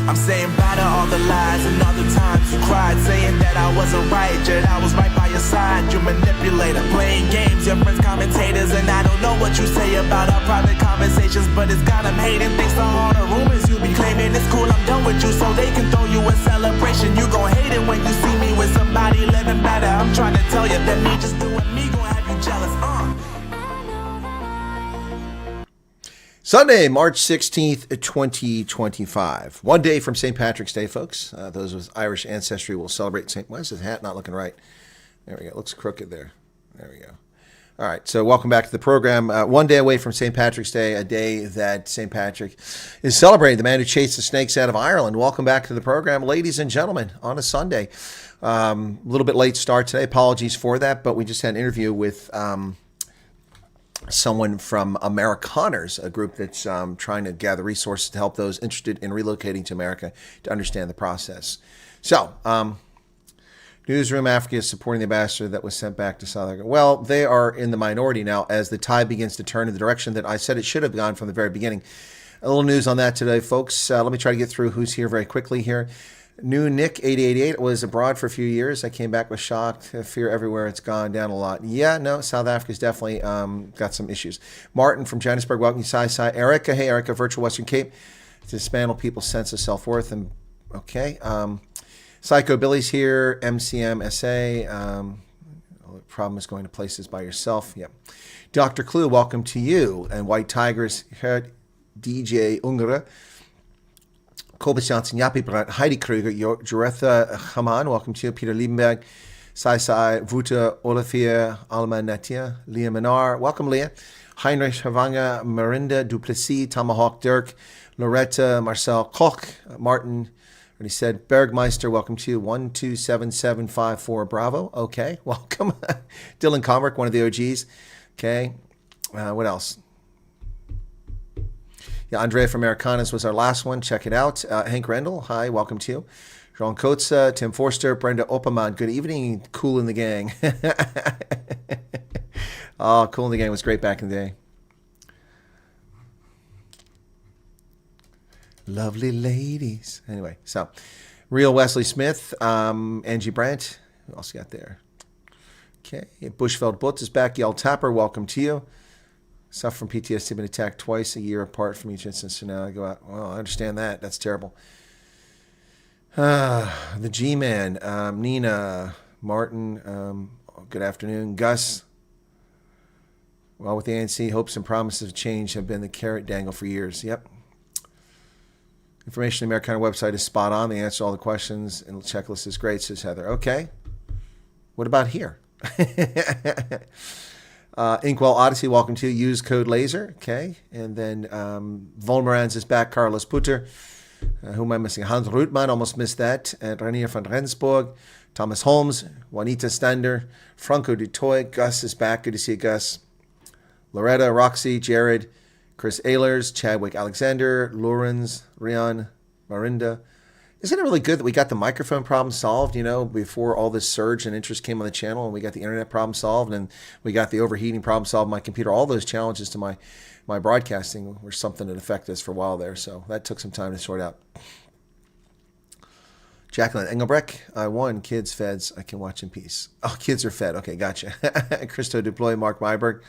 I'm saying bye to all the lies and all the times you cried, saying that I wasn't right, yet I was right by your side. You manipulator, playing games, your friends commentators, and I don't know what you say about our private conversations, but it's got them hating. Thanks to all the rumors you be claiming, it's cool, I'm done with you, so they can throw you a celebration. You gon' hate it when you see me with somebody living better. I'm trying to tell you that me just doing me gon' have you jealous. Sunday, March 16th, 2025. One day from St. Patrick's Day, folks. Those with Irish ancestry will celebrate St. Why is his hat not looking right? There we go. It looks crooked there. There we go. All right, so welcome back to the program. One day away from St. Patrick's Day, a day that St. Patrick is celebrating, the man who chased the snakes out of Ireland. Welcome back to the program, ladies and gentlemen, on a Sunday. A little bit late start today. Apologies for that, but we just had an interview with someone from Americaners, a group that's trying to gather resources to help those interested in relocating to America to understand the process. So, Newsroom Africa is supporting the ambassador that was sent back to South Africa. Well, they are in the minority now as the tide begins to turn in the direction that I said it should have gone from the very beginning. A little news on that today, folks. Let me try to get through who's here very quickly here. New Nick 8088 was abroad for a few years. I came back with shock, fear everywhere. It's gone down a lot. Yeah, no, South Africa's definitely got some issues. Martin from Johannesburg, welcome to Sai. Erica, hey Erica, virtual Western Cape. To dismantle people's sense of self-worth. And okay, Psycho Billy's here. MCM SA. The problem is going to places by yourself. Yep. Dr. Clue, welcome to you. And White Tigers, heard DJ Ungara. Kobus Johnson, Yapi Brandt, Heidi Kruger, Joretha Haman, welcome to you. Peter Liebenberg, Sai, Vuta, Olafia, Alma Natia, Leah Minar, welcome Leah. Heinrich Havanga, Marinda Duplessis, Tomahawk Dirk, Loretta, Marcel Koch, Martin, already said, Bergmeister, welcome to you. 127754, bravo. Okay, welcome. Dylan Comrick, one of the OGs. Okay, what else? Yeah, Andrea from Americanas was our last one. Check it out. Hank Rendell, hi, welcome to you. Jean Kotza, Tim Forster, Brenda Opperman, good evening. Cool in the Gang. Oh, Cool in the Gang was great back in the day. Lovely ladies. Anyway, so Real Wesley Smith, Angie Brandt. Who else you got there? Okay, Bushveld Butz is back. Yell Tapper, welcome to you. Suffer from PTSD, been attacked twice a year apart from each instance. So now I go out. Well, I understand that. That's terrible. The G-Man, Nina, Martin, good afternoon. Gus, well, with the ANC, hopes and promises of change have been the carrot dangle for years. Yep. Information on the Americana website is spot on. They answer all the questions, and the checklist is great, says Heather. Okay. What about here? Inkwell Odyssey, welcome to you. Use code LASER. Okay. And then Volmerans is back. Carlos Putter. Who am I missing? Hans Ruttmann, almost missed that. And Renier van Rensburg. Thomas Holmes. Juanita Stander. Franco Dutoy. Gus is back. Good to see you, Gus. Loretta, Roxy, Jared, Chris Ehlers, Chadwick Alexander, Lorenz, Rian, Marinda. Isn't it really good that we got the microphone problem solved, before all this surge in interest came on the channel, and we got the internet problem solved, and we got the overheating problem solved on my computer. All those challenges to my broadcasting were something that affected us for a while there, so that took some time to sort out. Jacqueline Engelbrecht, I won. Kids, feds, I can watch in peace. Oh, kids are fed. Okay, gotcha. Christo Deploy, Mark Myberg.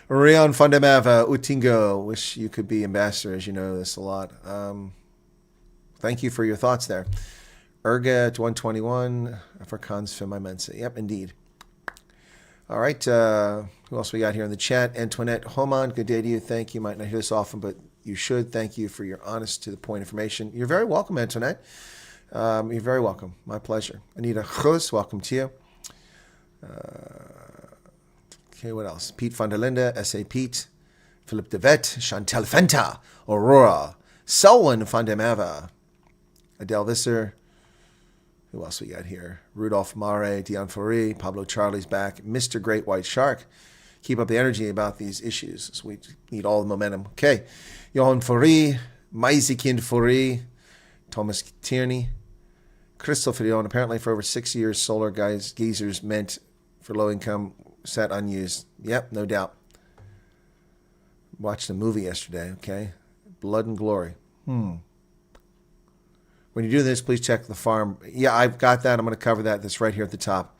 Rion Fundamava, Utingo, wish you could be ambassador, as you know this a lot. Thank you for your thoughts there. Erga at 121, Afrikaans Femme Mensa. Yep, indeed. All right, who else we got here in the chat? Antoinette Homan, good day to you. Thank you. You might not hear this often, but you should. Thank you for your honest, to-the-point information. You're very welcome, Antoinette. You're very welcome. My pleasure. Anita Chus, welcome to you. Okay, what else? Pete van der Linde, S.A. Pete, Philip de Vet, Chantal Fenta, Aurora, Selwyn van der Mava, Adele Visser. Who else we got here? Rudolph Mare, Dion Fourie, Pablo Charlie's back, Mr. Great White Shark. Keep up the energy about these issues. So we need all the momentum. Okay, Johan Fourie, Maizikind Fourie, Thomas Tierney, Crystal Fidon. Apparently for over 6 years, solar geysers meant for low income set unused. Yep, no doubt. Watched a movie yesterday, okay? Blood and Glory. When you do this, please check the farm. Yeah, I've got that. I'm going to cover that. That's right here at the top.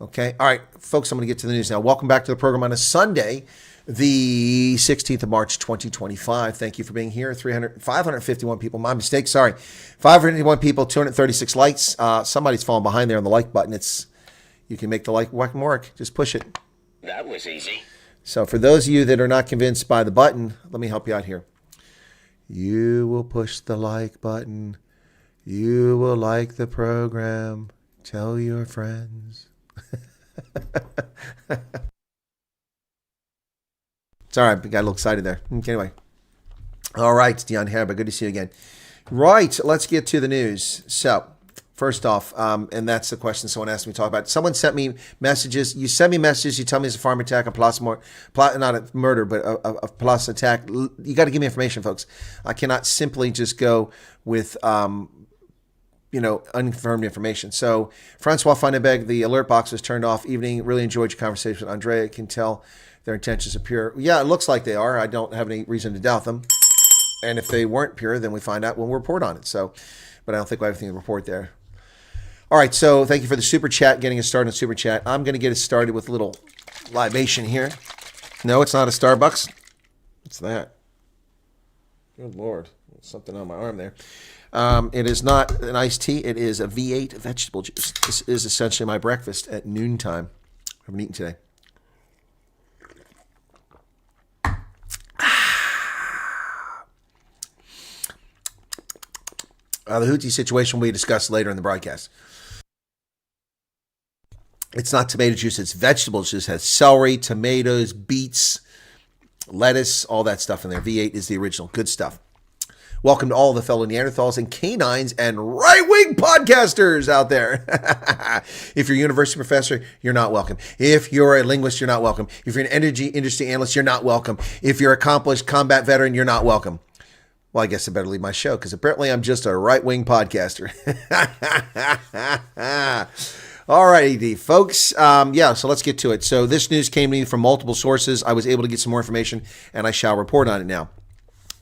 Okay. All right, folks, I'm going to get to the news now. Welcome back to the program on a Sunday, the 16th of March, 2025. Thank you for being here. 551 people. My mistake. Sorry. 551 people, 236 likes. Somebody's falling behind there on the like button. You can make the like button work. Just push it. That was easy. So for those of you that are not convinced by the button, let me help you out here. You will push the like button. You will like the program. Tell your friends. It's all right. I got a little excited there. Anyway. All right, Dion Herba. Good to see you again. Right. Let's get to the news. So, first off, and that's the question someone asked me to talk about. Someone sent me messages. You send me messages. You tell me it's a farm attack, not a murder, but a plus attack. You got to give me information, folks. I cannot simply just go with unconfirmed information. So, Francois Feinebeg, the alert box was turned off. Evening. Really enjoyed your conversation with Andrea. Can tell their intentions are pure. Yeah, it looks like they are. I don't have any reason to doubt them. And if they weren't pure, then we find out when we report on it. So, but I don't think we have anything to report there. All right. So, thank you for the super chat. Getting us started on super chat. I'm going to get us started with a little libation here. No, it's not a Starbucks. What's that? Good Lord. Something on my arm there. It is not an iced tea. It is a V8 vegetable juice. This is essentially my breakfast at noontime. I haven't eaten today. The Houthi situation will be discussed later in the broadcast. It's not tomato juice. It's vegetable juice. It has celery, tomatoes, beets, lettuce, all that stuff in there. V8 is the original. Good stuff. Welcome to all the fellow Neanderthals and canines and right-wing podcasters out there. If you're a university professor, you're not welcome. If you're a linguist, you're not welcome. If you're an energy industry analyst, you're not welcome. If you're an accomplished combat veteran, you're not welcome. Well, I guess I better leave my show because apparently I'm just a right-wing podcaster. All righty, folks. So let's get to it. So this news came to me from multiple sources. I was able to get some more information, and I shall report on it now.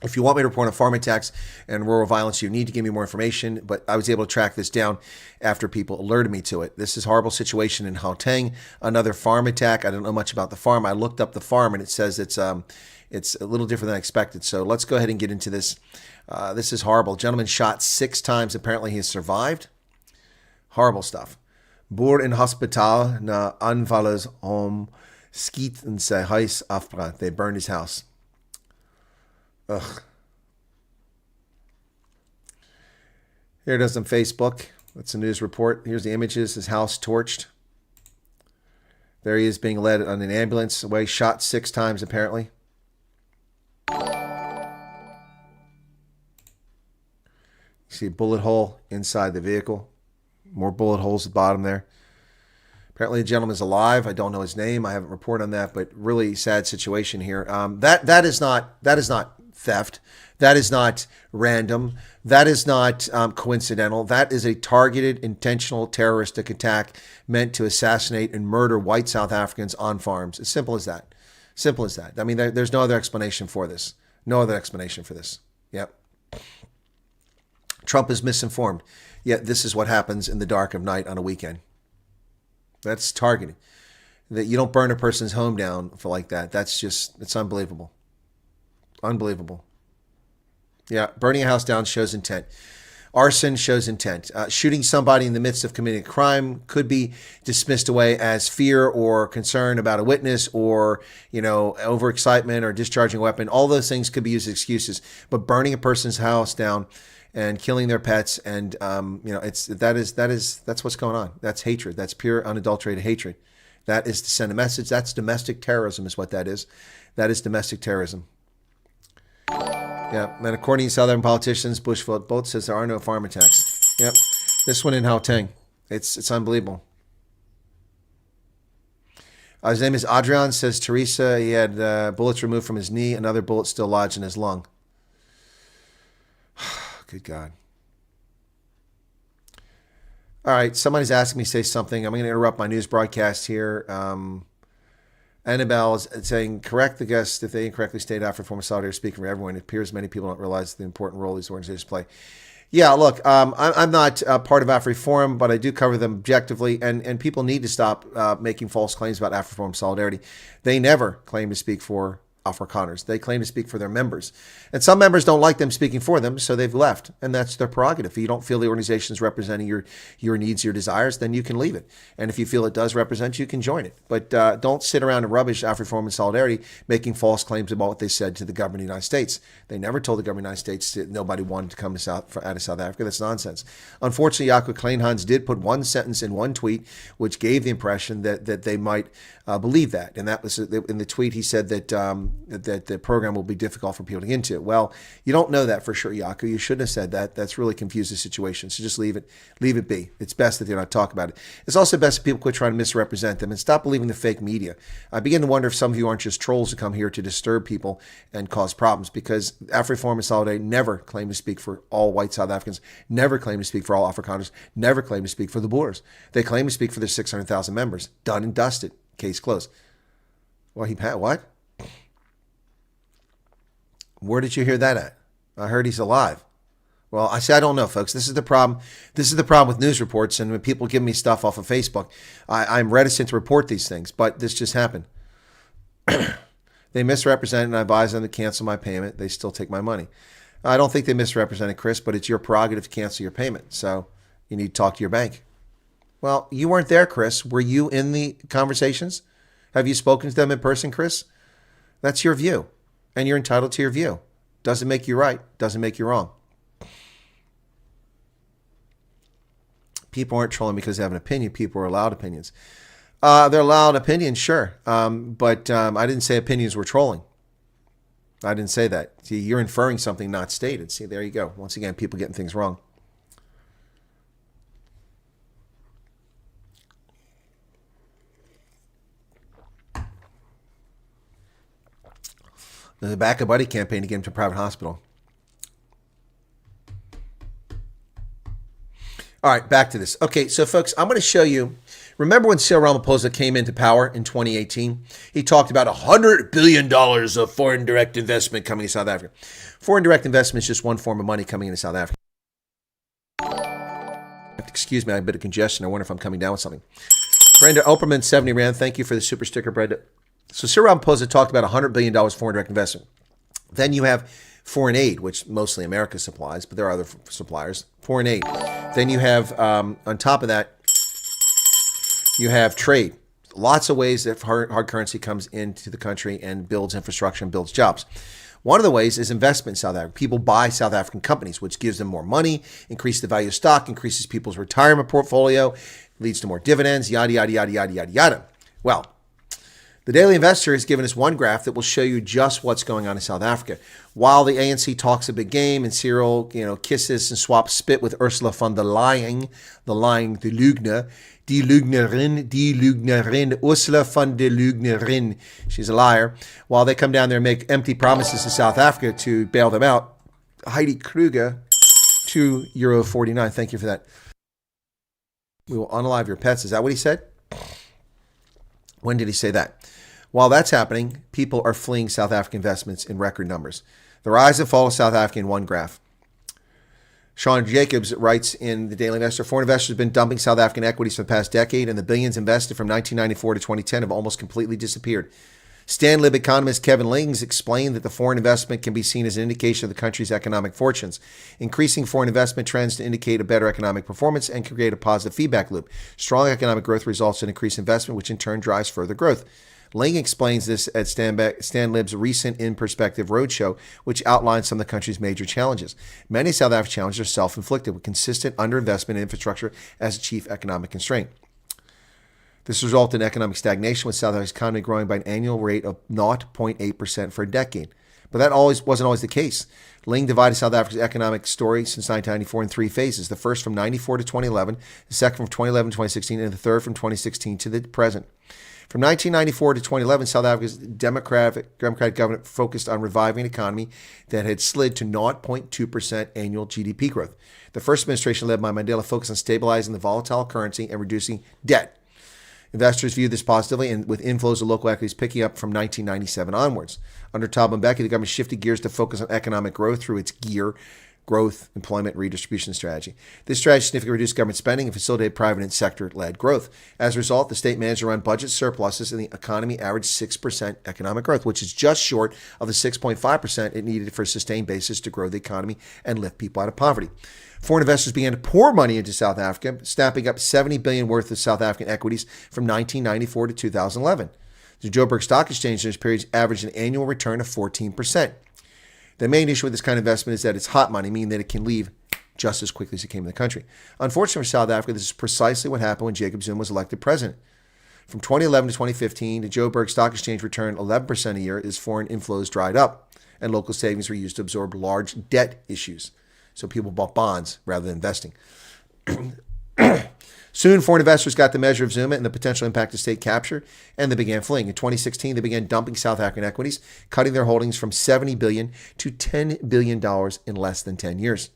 If you want me to report on farm attacks and rural violence, you need to give me more information, but I was able to track this down after people alerted me to it. This is a horrible situation in Gauteng, another farm attack. I don't know much about the farm. I looked up the farm, and it says it's a little different than I expected. So let's go ahead and get into this. This is horrible. Gentleman shot 6 times. Apparently, he has survived. Horrible stuff. Boer in hospital na aanvallers om skiet in sy huis afbrand. They burned his house. Ugh. Here it is on Facebook. That's a news report. Here's the images. His house torched. There he is being led on an ambulance away. Shot 6 times apparently. You see a bullet hole inside the vehicle. More bullet holes at the bottom there. Apparently the gentleman's alive. I don't know his name. I haven't reported on that, but really sad situation here. That is not theft. That is not random. That is not coincidental. That is a targeted, intentional terroristic attack meant to assassinate and murder white South Africans on farms. As simple as that. Simple as that. I mean, there's no other explanation for this. No other explanation for this. Yep. Trump is misinformed. Yet this is what happens in the dark of night on a weekend. That's targeted. That you don't burn a person's home down for like that. It's unbelievable. Unbelievable. Yeah, burning a house down shows intent. Arson shows intent. Shooting somebody in the midst of committing a crime could be dismissed away as fear or concern about a witness or, overexcitement or discharging a weapon. All those things could be used as excuses. But burning a person's house down and killing their pets and, that's what's going on. That's hatred. That's pure, unadulterated hatred. That is to send a message. That's domestic terrorism is what that is. That is domestic terrorism. Yeah, and according to Southern politicians, Bushville both says there are no farm attacks. Yep, this one in Gauteng. It's unbelievable. His name is Adrian, says Teresa. He had bullets removed from his knee, another bullet still lodged in his lung. Good God. All right, somebody's asking me to say something. I'm going to interrupt my news broadcast here. Annabelle is saying, correct the guests if they incorrectly state African form of solidarity speaking for everyone. It appears many people don't realize the important role these organizations play. Yeah, look, I'm not part of AfriForum, but I do cover them objectively, and people need to stop making false claims about AfriForum solidarity. They never claim to speak for Afrikaners. They claim to speak for their members. And some members don't like them speaking for them, so they've left. And that's their prerogative. If you don't feel the organization is representing your needs, your desires, then you can leave it. And if you feel it does represent you, can join it. But don't sit around and rubbish AfriForum and Solidarity making false claims about what they said to the government of the United States. They never told the government of the United States that nobody wanted to come out of South Africa. That's nonsense. Unfortunately, Jaco Kleinhans did put one sentence in one tweet, which gave the impression that they might believe that. And that was in the tweet. He said that that the program will be difficult for people to get into. Well, you don't know that for sure, Jaco. You shouldn't have said that. That's really confused the situation. So just leave it be. It's best that they not talk about it. It's also best that people quit trying to misrepresent them and stop believing the fake media. I begin to wonder if some of you aren't just trolls who come here to disturb people and cause problems, because AfriForum and Solidarity never claim to speak for all white South Africans, never claim to speak for all Afrikaners, never claim to speak for the Boers. They claim to speak for their 600,000 members. Done and dusted. Case closed. Well, what? Where did you hear that at? I heard he's alive. Well, I don't know, folks. This is the problem. This is the problem with news reports, and when people give me stuff off of Facebook, I'm reticent to report these things, but this just happened. They misrepresented, and I advised them to cancel my payment. They still take my money. I don't think they misrepresented, Chris, but it's your prerogative to cancel your payment, so you need to talk to your bank. Well, you weren't there, Chris. Were you in the conversations? Have you spoken to them in person, Chris? That's your view, and you're entitled to your view. Doesn't make you right. Doesn't make you wrong. People aren't trolling because they have an opinion. People are allowed opinions. They're allowed opinions, sure. But I didn't say opinions were trolling. I didn't say that. See, you're inferring something not stated. See, there you go. Once again, people getting things wrong. There's a Back a Buddy campaign to get him to a private hospital. All right, back to this. Okay, so folks, I'm going to show you. Remember when Cyril Ramaphosa came into power in 2018? He talked about $100 billion of foreign direct investment coming to South Africa. Foreign direct investment is just one form of money coming into South Africa. Excuse me, I have a bit of congestion. I wonder if I'm coming down with something. Brenda Operman, 70 Rand. Thank you for the super sticker, Brenda. So Cyril Ramaphosa talked about $100 billion foreign direct investment. Then you have foreign aid, which mostly America supplies, but there are other suppliers. Foreign aid. Then you have, on top of that, you have trade. Lots of ways that hard currency comes into the country and builds infrastructure and builds jobs. One of the ways is investment in South Africa. People buy South African companies, which gives them more money, increases the value of stock, increases people's retirement portfolio, leads to more dividends, yada, yada, yada, yada, yada, yada. Well, the Daily Investor has given us one graph that will show you just what's going on in South Africa. While the ANC talks a big game and Cyril, kisses and swaps spit with Ursula von der Leyen, the lying, the Lügner, die Lügnerin, Ursula von der Lügnerin, she's a liar. While they come down there and make empty promises to South Africa to bail them out, Heidi Kruger, €2.49. Thank you for that. We will unalive your pets. Is that what he said? When did he say that? While that's happening, people are fleeing South African investments in record numbers. The rise and fall of South Africa in one graph. Sean Jacobs writes in the Daily Investor, foreign investors have been dumping South African equities for the past decade, and the billions invested from 1994 to 2010 have almost completely disappeared. Stanlib economist Kevin Lings explained that the foreign investment can be seen as an indication of the country's economic fortunes. Increasing foreign investment trends to indicate a better economic performance and can create a positive feedback loop. Strong economic growth results in increased investment, which in turn drives further growth. Ling explains this at Stanlib's recent In Perspective roadshow, which outlines some of the country's major challenges. Many South African challenges are self-inflicted, with consistent underinvestment in infrastructure as a chief economic constraint. This resulted in economic stagnation, with South Africa's economy growing by an annual rate of 0.8% for a decade. But that wasn't always the case. Ling divided South Africa's economic story since 1994 in three phases. The first from 1994 to 2011, the second from 2011 to 2016, and the third from 2016 to the present. From 1994 to 2011, South Africa's Democratic government focused on reviving an economy that had slid to 0.2% annual GDP growth. The first administration led by Mandela focused on stabilizing the volatile currency and reducing debt. Investors view this positively, and with inflows of local equities picking up from 1997 onwards. Under Talon Bezuidenhout, the government shifted gears to focus on economic growth through its growth, employment, redistribution strategy. This strategy significantly reduced government spending and facilitated private and sector-led growth. As a result, the state managed to run budget surpluses, and the economy averaged 6% economic growth, which is just short of the 6.5% it needed for a sustained basis to grow the economy and lift people out of poverty. Foreign investors began to pour money into South Africa, snapping up $70 billion worth of South African equities from 1994 to 2011. The Joburg Stock Exchange in this period averaged an annual return of 14%. The main issue with this kind of investment is that it's hot money, meaning that it can leave just as quickly as it came in the country. Unfortunately for South Africa, this is precisely what happened when Jacob Zuma was elected president. From 2011 to 2015, the Joburg Stock Exchange returned 11% a year as foreign inflows dried up, and local savings were used to absorb large debt issues. So people bought bonds rather than investing. Soon, foreign investors got the measure of Zuma and the potential impact of state capture, and they began fleeing. In 2016, they began dumping South African equities, cutting their holdings from $70 billion to $10 billion in less than 10 years.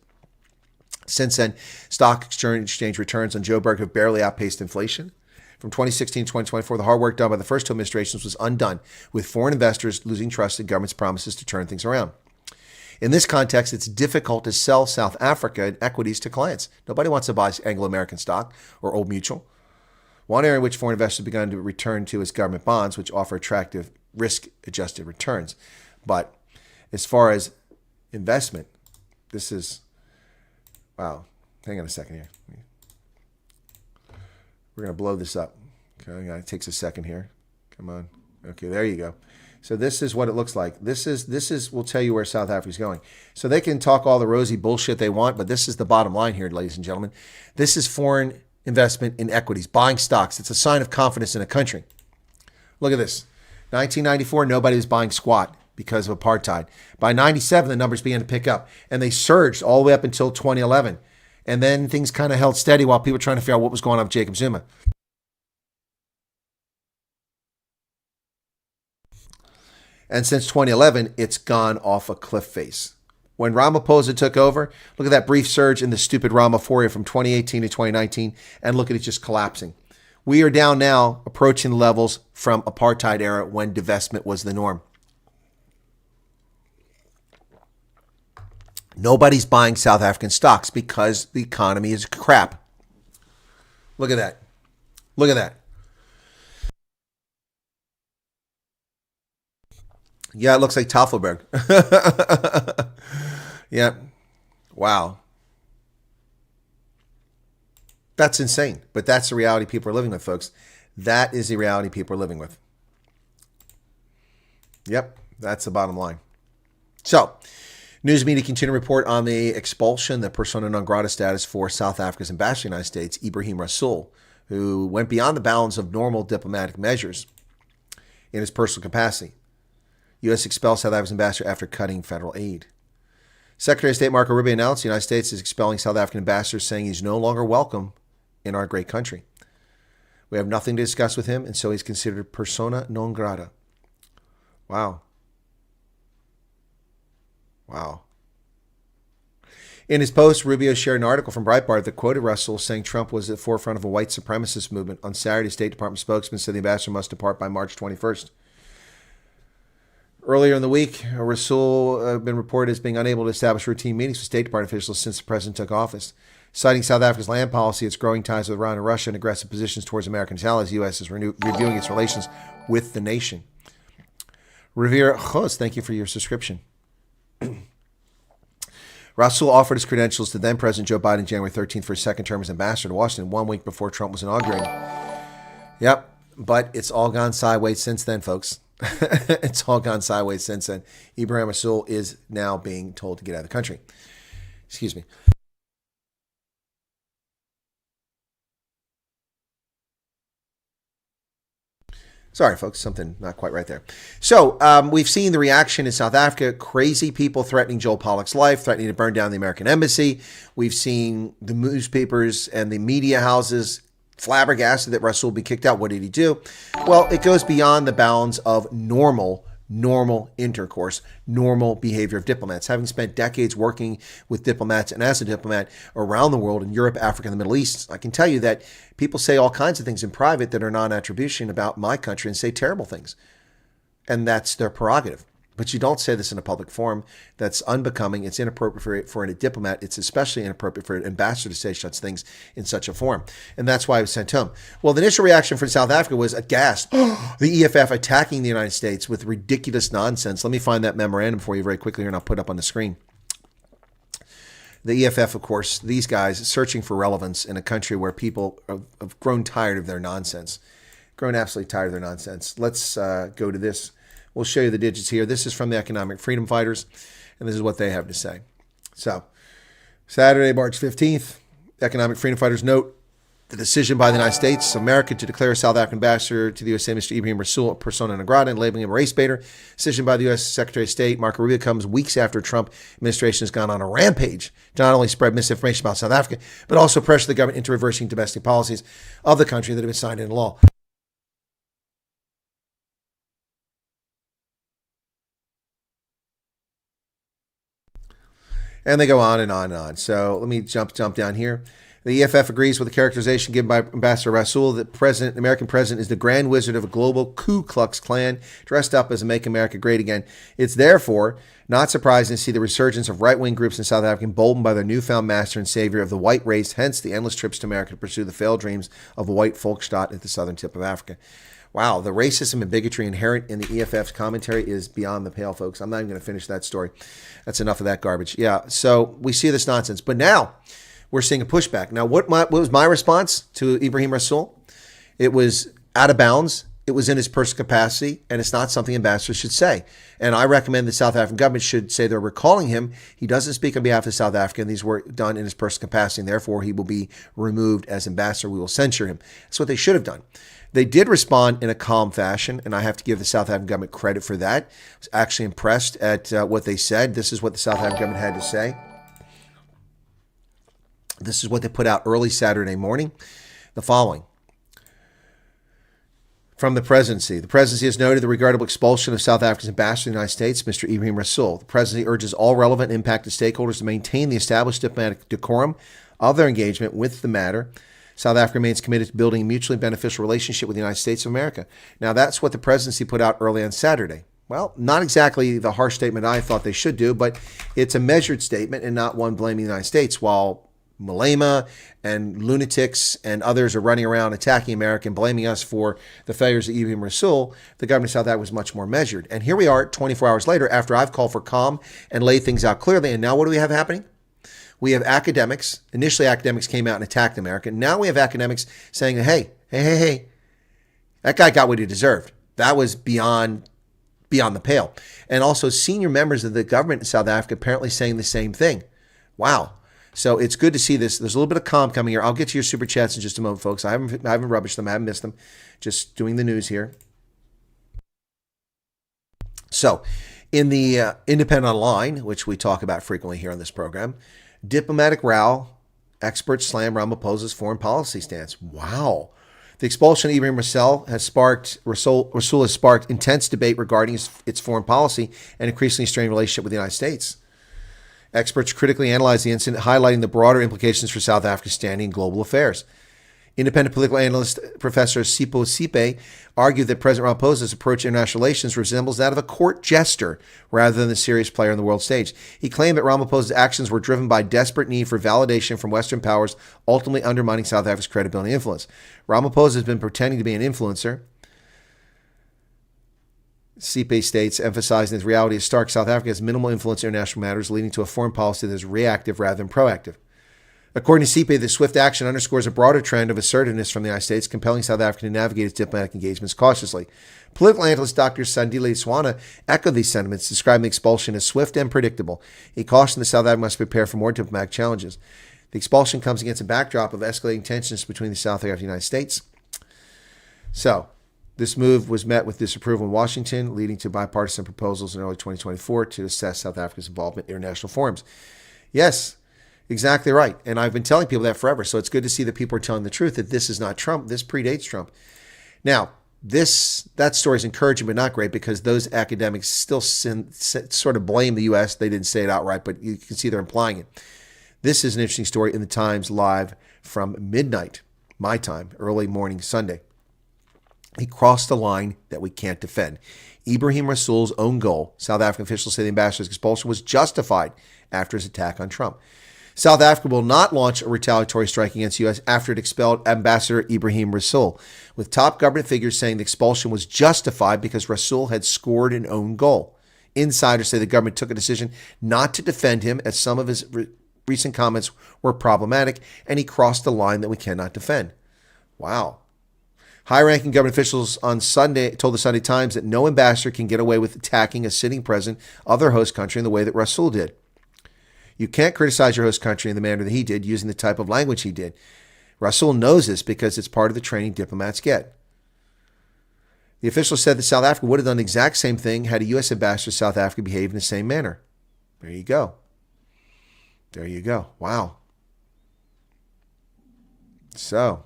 Since then, stock exchange returns on Joburg have barely outpaced inflation. From 2016 to 2024, the hard work done by the first two administrations was undone, with foreign investors losing trust in government's promises to turn things around. In this context, it's difficult to sell South Africa equities to clients. Nobody wants to buy Anglo-American stock or Old Mutual. One area in which foreign investors have begun to return to is government bonds, which offer attractive risk-adjusted returns. But as far as investment, this is, wow, hang on a second here. We're going to blow this up. Okay, it takes a second here. Come on. Okay, there you go. So this is what it looks like. This is will tell you where South Africa's going. So they can talk all the rosy bullshit they want, but this is the bottom line here, ladies and gentlemen. This is foreign investment in equities, buying stocks. It's a sign of confidence in a country. Look at this. 1994, nobody was buying squat because of apartheid. By 97, the numbers began to pick up, and they surged all the way up until 2011. And then things kind of held steady while people were trying to figure out what was going on with Jacob Zuma. And since 2011, it's gone off a cliff face. When Ramaphosa took over, look at that brief surge in the stupid Ramaphoria from 2018 to 2019, and look at it just collapsing. We are down now, approaching the levels from apartheid era when divestment was the norm. Nobody's buying South African stocks because the economy is crap. Look at that. Look at that. Yeah, it looks like Tafelberg. Yeah. Wow. That's insane. But that's the reality people are living with, folks. That is the reality people are living with. Yep, that's the bottom line. So, news media continue to report on the expulsion, the persona non grata status for South Africa's ambassador to the United States, Ibrahim Rasool, who went beyond the bounds of normal diplomatic measures in his personal capacity. U.S. expels South Africa's ambassador after cutting federal aid. Secretary of State Marco Rubio announced the United States is expelling South African ambassador, saying he's no longer welcome in our great country. We have nothing to discuss with him, and so he's considered persona non grata. Wow. Wow. In his post, Rubio shared an article from Breitbart that quoted Russell saying Trump was at the forefront of a white supremacist movement. On Saturday, State Department spokesman said the ambassador must depart by March 21st. Earlier in the week, Rasool had been reported as being unable to establish routine meetings with State Department officials since the president took office. Citing South Africa's land policy, its growing ties with Iran and Russia, and aggressive positions towards American allies, the U.S. is reviewing its relations with the nation. Revere Jos, thank you for your subscription. Rasool offered his credentials to then-President Joe Biden January 13th for his second term as ambassador to Washington, 1 week before Trump was inaugurated. Yep, but it's all gone sideways since then, folks. It's all gone sideways since then. Ibrahim Rasool is now being told to get out of the country. Excuse me. Sorry, folks, something not quite right there. So we've seen the reaction in South Africa, crazy people threatening Joel Pollak's life, threatening to burn down the American embassy. We've seen the newspapers and the media houses flabbergasted that Rasool be kicked out. What did he do? Well, it goes beyond the bounds of normal normal intercourse, normal behavior of diplomats. Having spent decades working with diplomats and as a diplomat around the world in Europe, Africa, and the Middle East, I can tell you that people say all kinds of things in private that are non-attribution about my country and say terrible things. And that's their prerogative. But you don't say this in a public forum. That's unbecoming. It's inappropriate for a diplomat. It's especially inappropriate for an ambassador to say such things in such a forum. And that's why I was sent home. Well, the initial reaction from South Africa was aghast. The EFF attacking the United States with ridiculous nonsense. Let me find that memorandum for you very quickly here, and I'll put it up on the screen. The EFF, of course, these guys searching for relevance in a country where people have grown tired of their nonsense. Grown absolutely tired of their nonsense. Let's go to this. We'll show you the digits here. This is from the Economic Freedom Fighters, and this is what they have to say. So, Saturday, March 15th, Economic Freedom Fighters note the decision by the United States of America to declare South African ambassador to the USA, Mr. Ibrahim Rasool, persona non grata, and labeling him a race baiter. Decision by the U.S. Secretary of State, Marco Rubio, comes weeks after Trump administration has gone on a rampage to not only spread misinformation about South Africa, but also pressure the government into reversing domestic policies of the country that have been signed into law. And they go on and on and on. So let me jump down here. The EFF agrees with the characterization given by Ambassador Rasool that the American president is the grand wizard of a global Ku Klux Klan dressed up as a Make America Great Again. It's therefore not surprising to see the resurgence of right-wing groups in South Africa emboldened by their newfound master and savior of the white race, hence the endless trips to America to pursue the failed dreams of a white Volksstaat at the southern tip of Africa. Wow, the racism and bigotry inherent in the EFF's commentary is beyond the pale, folks. I'm not even going to finish that story. That's enough of that garbage. Yeah, so we see this nonsense. But now we're seeing a pushback. Now, what was my response to Ibrahim Rasool? It was out of bounds. It was in his personal capacity, and it's not something ambassadors should say. And I recommend the South African government should say they're recalling him. He doesn't speak on behalf of South Africa, and these were done in his personal capacity, and therefore he will be removed as ambassador. We will censure him. That's what they should have done. They did respond in a calm fashion, and I have to give the South African government credit for that. I was actually impressed at what they said. This is what the South African government had to say. This is what they put out early Saturday morning. The following. From the presidency. The presidency has noted the regrettable expulsion of South Africa's ambassador to the United States, Mr. Ibrahim Rasool. The presidency urges all relevant and impacted stakeholders to maintain the established diplomatic decorum of their engagement with the matter. South Africa remains committed to building a mutually beneficial relationship with the United States of America. Now, that's what the presidency put out early on Saturday. Well, not exactly the harsh statement I thought they should do, but it's a measured statement and not one blaming the United States, while Malema and lunatics and others are running around attacking America and blaming us for the failures of Ibrahim Rasool. The government of South Africa was much more measured. And here we are 24 hours later after I've called for calm and laid things out clearly. And now what do we have happening? We have academics. Initially, academics came out and attacked America. Now we have academics saying, hey, that guy got what he deserved. That was beyond the pale. And also senior members of the government in South Africa apparently saying the same thing. Wow. So it's good to see this. There's a little bit of calm coming here. I'll get to your super chats in just a moment, folks. I haven't rubbished them. I haven't missed them. Just doing the news here. So in the Independent Online, which we talk about frequently here on this program, diplomatic row, experts slam Ramaphosa's foreign policy stance. Wow. The expulsion of Ibrahim Rasool has sparked intense debate regarding its foreign policy and increasingly strained relationship with the United States. Experts critically analyze the incident, highlighting the broader implications for South Africa's standing in global affairs. Independent political analyst Professor Sipho Sipe argued that President Ramaphosa's approach to international relations resembles that of a court jester rather than the serious player on the world stage. He claimed that Ramaphosa's actions were driven by desperate need for validation from Western powers, ultimately undermining South Africa's credibility and influence. Ramaphosa has been pretending to be an influencer, Sipe states, emphasizing that reality is stark. South Africa has minimal influence in international matters, leading to a foreign policy that is reactive rather than proactive. According to Sipe, the swift action underscores a broader trend of assertiveness from the United States, compelling South Africa to navigate its diplomatic engagements cautiously. Political analyst Dr. Sandile Swana echoed these sentiments, describing the expulsion as swift and predictable. He cautioned that South Africa must prepare for more diplomatic challenges. The expulsion comes against a backdrop of escalating tensions between the South Africa and the United States. So, this move was met with disapproval in Washington, leading to bipartisan proposals in early 2024 to assess South Africa's involvement in international forums. Yes, exactly right. And I've been telling people that forever. So it's good to see that people are telling the truth, that this is not Trump. This predates Trump. Now, That story is encouraging, but not great, because those academics still sort of blame the U.S. They didn't say it outright, but you can see they're implying it. This is an interesting story in the Times live from midnight, my time, early morning Sunday. He crossed the line that we can't defend. Ibrahim Rasool's own goal. South African officials say the ambassador's expulsion was justified after his attack on Trump. South Africa will not launch a retaliatory strike against the U.S. after it expelled Ambassador Ibrahim Rasool, with top government figures saying the expulsion was justified because Rasool had scored an own goal. Insiders say the government took a decision not to defend him, as some of his recent comments were problematic, and he crossed the line that we cannot defend. Wow. High-ranking government officials on Sunday told the Sunday Times that no ambassador can get away with attacking a sitting president of their host country in the way that Rasool did. You can't criticize your host country in the manner that he did, using the type of language he did. Rasool knows this because it's part of the training diplomats get. The official said that South Africa would have done the exact same thing had a U.S. ambassador to South Africa behaved in the same manner. There you go. There you go. Wow. So,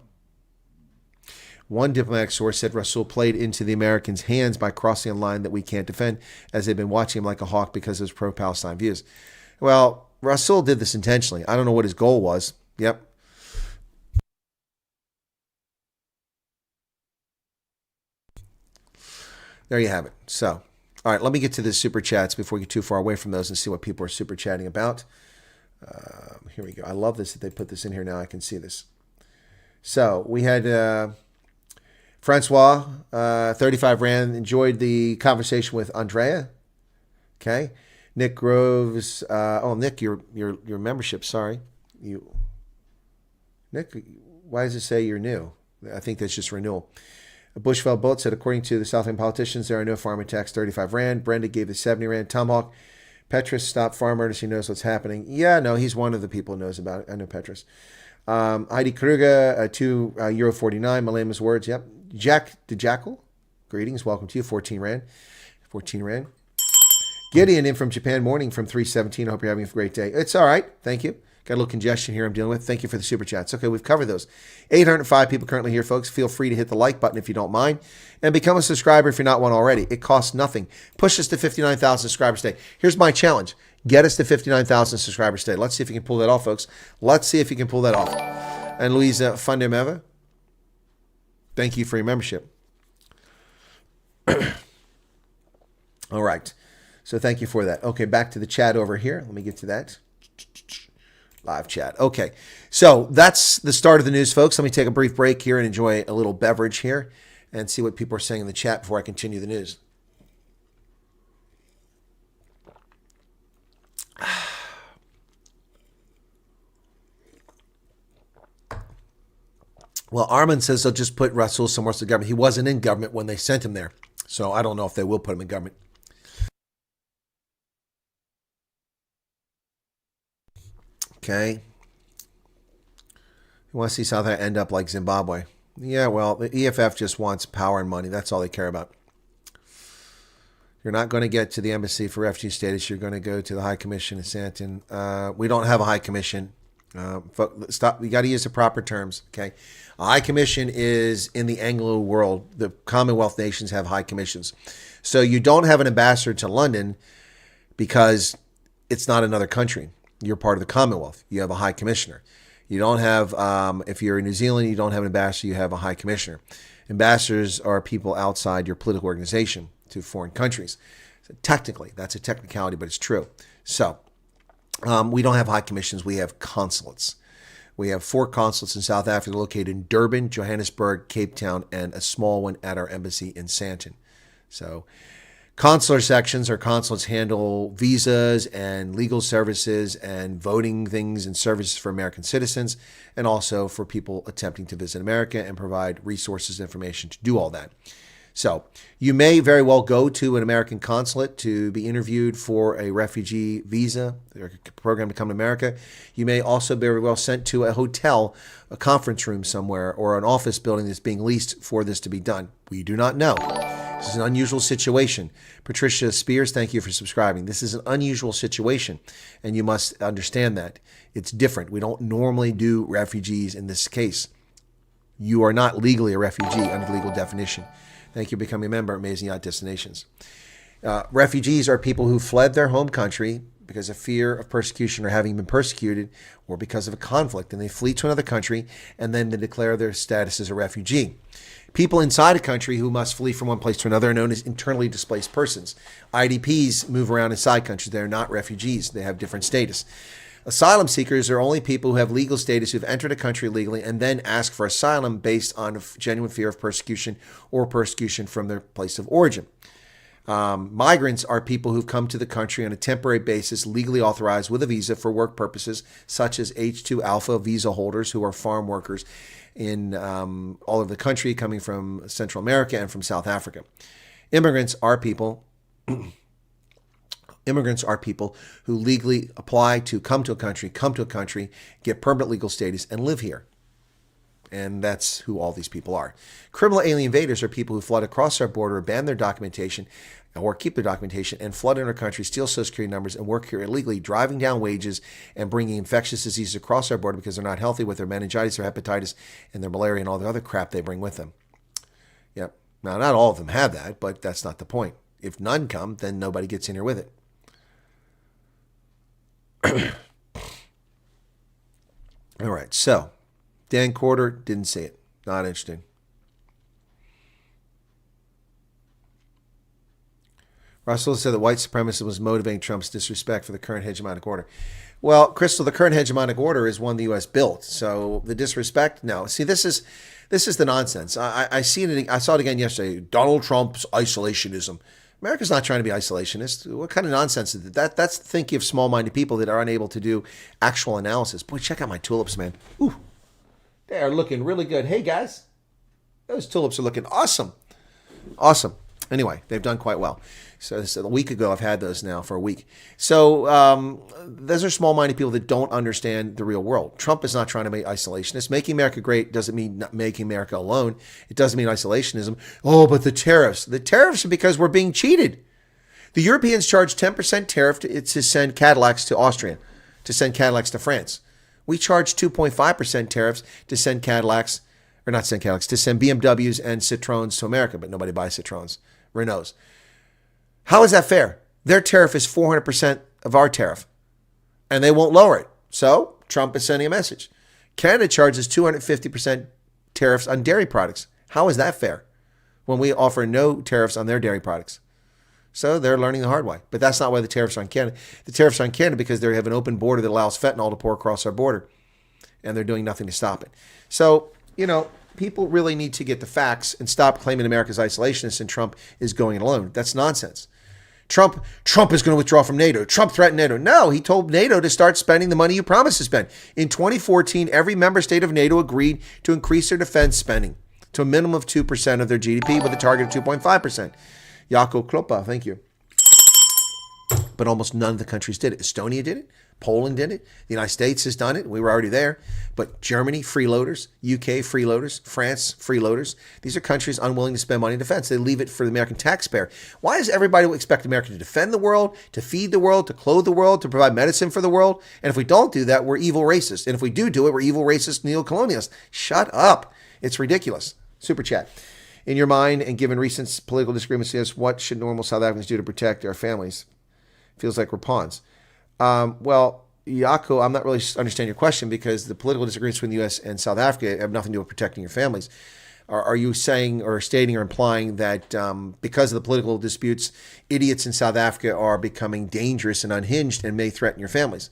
one diplomatic source said Rasool played into the Americans' hands by crossing a line that we can't defend, as they've been watching him like a hawk because of his pro-Palestine views. Well, Rasool did this intentionally. I don't know what his goal was. Yep. There you have it. So, all right, let me get to the super chats before we get too far away from those and see what people are super chatting about. Here we go. I love this that they put this in here now. I can see this. So, we had Francois, 35 Rand, enjoyed the conversation with Andrea. Okay. Nick Groves, Nick, your membership, sorry. Nick, why does it say you're new? I think that's just renewal. Bushveld Bullet said, according to the South End politicians, there are no farm attacks, 35 Rand. Brenda gave the 70 Rand. Tomahawk, Petrus stopped farm murders. He knows what's happening. Yeah, no, he's one of the people who knows about it. I know Petrus. Heidi Kruger, €2.49. Malema's words, yep. Jack the Jackal, greetings, welcome to you, 14 Rand. 14 Rand. Gideon in from Japan, morning from 317. I hope you're having a great day. It's all right. Thank you. Got a little congestion here I'm dealing with. Thank you for the super chats. Okay, we've covered those. 805 people currently here, folks. Feel free to hit the like button if you don't mind. And become a subscriber if you're not one already. It costs nothing. Push us to 59,000 subscribers today. Here's my challenge. Get us to 59,000 subscribers today. Let's see if you can pull that off, folks. Let's see if you can pull that off. And Louisa Fundemeva, thank you for your membership. All right. So thank you for that. Okay, back to the chat over here. Let me get to that. Live chat. Okay, so that's the start of the news, folks. Let me take a brief break here and enjoy a little beverage here and see what people are saying in the chat before I continue the news. Well, Armin says they'll just put Rasool somewhere else in government. He wasn't in government when they sent him there, so I don't know if they will put him in government. Okay. You want to see South Africa end up like Zimbabwe? Yeah, well, the EFF just wants power and money. That's all they care about. You're not going to get to the embassy for refugee status. You're going to go to the High Commission in Sandton. We don't have a High Commission. Stop. We got to use the proper terms. Okay. A High Commission is in the Anglo world. The Commonwealth nations have High Commissions. So you don't have an ambassador to London because it's not another country. You're part of the Commonwealth. You have a High Commissioner. You don't have, if you're in New Zealand, you don't have an ambassador, you have a High Commissioner. Ambassadors are people outside your political organization to foreign countries. So technically, that's a technicality, but it's true. So we don't have High Commissions. We have consulates. We have 4 consulates in South Africa located in Durban, Johannesburg, Cape Town, and a small one at our embassy in Sandton. So consular sections or consulates handle visas and legal services and voting things and services for American citizens, and also for people attempting to visit America and provide resources and information to do all that. So you may very well go to an American consulate to be interviewed for a refugee visa or program to come to America. You may also be very well sent to a hotel, a conference room somewhere, or an office building that's being leased for this to be done. We do not know. This is an unusual situation. Patricia Spears, thank you for subscribing. This is an unusual situation, and you must understand that. It's different. We don't normally do refugees in this case. You are not legally a refugee under the legal definition. Thank you for becoming a member at Amazing Yacht Destinations. Refugees are people who fled their home country because of fear of persecution or having been persecuted, or because of a conflict, and they flee to another country and then they declare their status as a refugee. People inside a country who must flee from one place to another are known as internally displaced persons. IDPs move around inside countries. They're not refugees. They have different status. Asylum seekers are only people who have legal status, who've entered a country legally and then ask for asylum based on genuine fear of persecution or persecution from their place of origin. Migrants are people who've come to the country on a temporary basis, legally authorized with a visa for work purposes, such as H-2 alpha visa holders who are farm workers in all over the country, coming from Central America and from South Africa. Immigrants are people who legally apply to come to a country, get permanent legal status, and live here. And that's who all these people are. Criminal alien invaders are people who flood across our border, abandon their documentation, or keep their documentation, and flood in our country, steal Social Security numbers, and work here illegally, driving down wages and bringing infectious diseases across our border because they're not healthy with their meningitis or hepatitis and their malaria and all the other crap they bring with them. Yep. Now, not all of them have that, but that's not the point. If none come, then nobody gets in here with it. All right, so Dan Quarter, didn't see it. Not interested. Russell said that white supremacy was motivating Trump's disrespect for the current hegemonic order. Well, Crystal, the current hegemonic order is one the U.S. built. So the disrespect, no. See, this is the nonsense. I saw it again yesterday. Donald Trump's isolationism. America's not trying to be isolationist. What kind of nonsense is that? That's thinking of small-minded people that are unable to do actual analysis. Boy, check out my tulips, man. Ooh. They are looking really good. Hey, guys. Those tulips are looking awesome. Awesome. Anyway, they've done quite well. So a week ago, I've had those now for a week. So those are small-minded people that don't understand the real world. Trump is not trying to make isolationist. Making America great doesn't mean not making America alone. It doesn't mean isolationism. Oh, but the tariffs. The tariffs are because we're being cheated. The Europeans charge 10% tariff to send Cadillacs to Austria, to send Cadillacs to France. We charge 2.5% tariffs to send Cadillacs, or not send Cadillacs, to send BMWs and Citroens to America, but nobody buys Citroens, Renaults. How is that fair? Their tariff is 400% of our tariff, and they won't lower it. So Trump is sending a message. Canada charges 250% tariffs on dairy products. How is that fair when we offer no tariffs on their dairy products? So they're learning the hard way. But that's not why the tariffs are on Canada. The tariffs are on Canada because they have an open border that allows fentanyl to pour across our border, and they're doing nothing to stop it. So, people really need to get the facts and stop claiming America's isolationist and Trump is going it alone. That's nonsense. Trump is going to withdraw from NATO. Trump threatened NATO. No, he told NATO to start spending the money you promised to spend. In 2014, every member state of NATO agreed to increase their defense spending to a minimum of 2% of their GDP with a target of 2.5%. Jaakko Kloppa, thank you. But almost none of the countries did it. Estonia did it. Poland did it. The United States has done it. We were already there. But Germany, freeloaders. UK, freeloaders. France, freeloaders. These are countries unwilling to spend money in defense. They leave it for the American taxpayer. Why does everybody expect America to defend the world, to feed the world, to clothe the world, to provide medicine for the world? And if we don't do that, we're evil racists. And if we do it, we're evil racist neo-colonialists. Shut up. It's ridiculous. Super chat. In your mind, and given recent political disagreements, yes, what should normal South Africans do to protect our families? Feels like we're pawns. Well, Jaakko, I'm not really understanding your question because the political disagreements between the U.S. and South Africa have nothing to do with protecting your families. Are you saying or stating or implying that because of the political disputes, idiots in South Africa are becoming dangerous and unhinged and may threaten your families?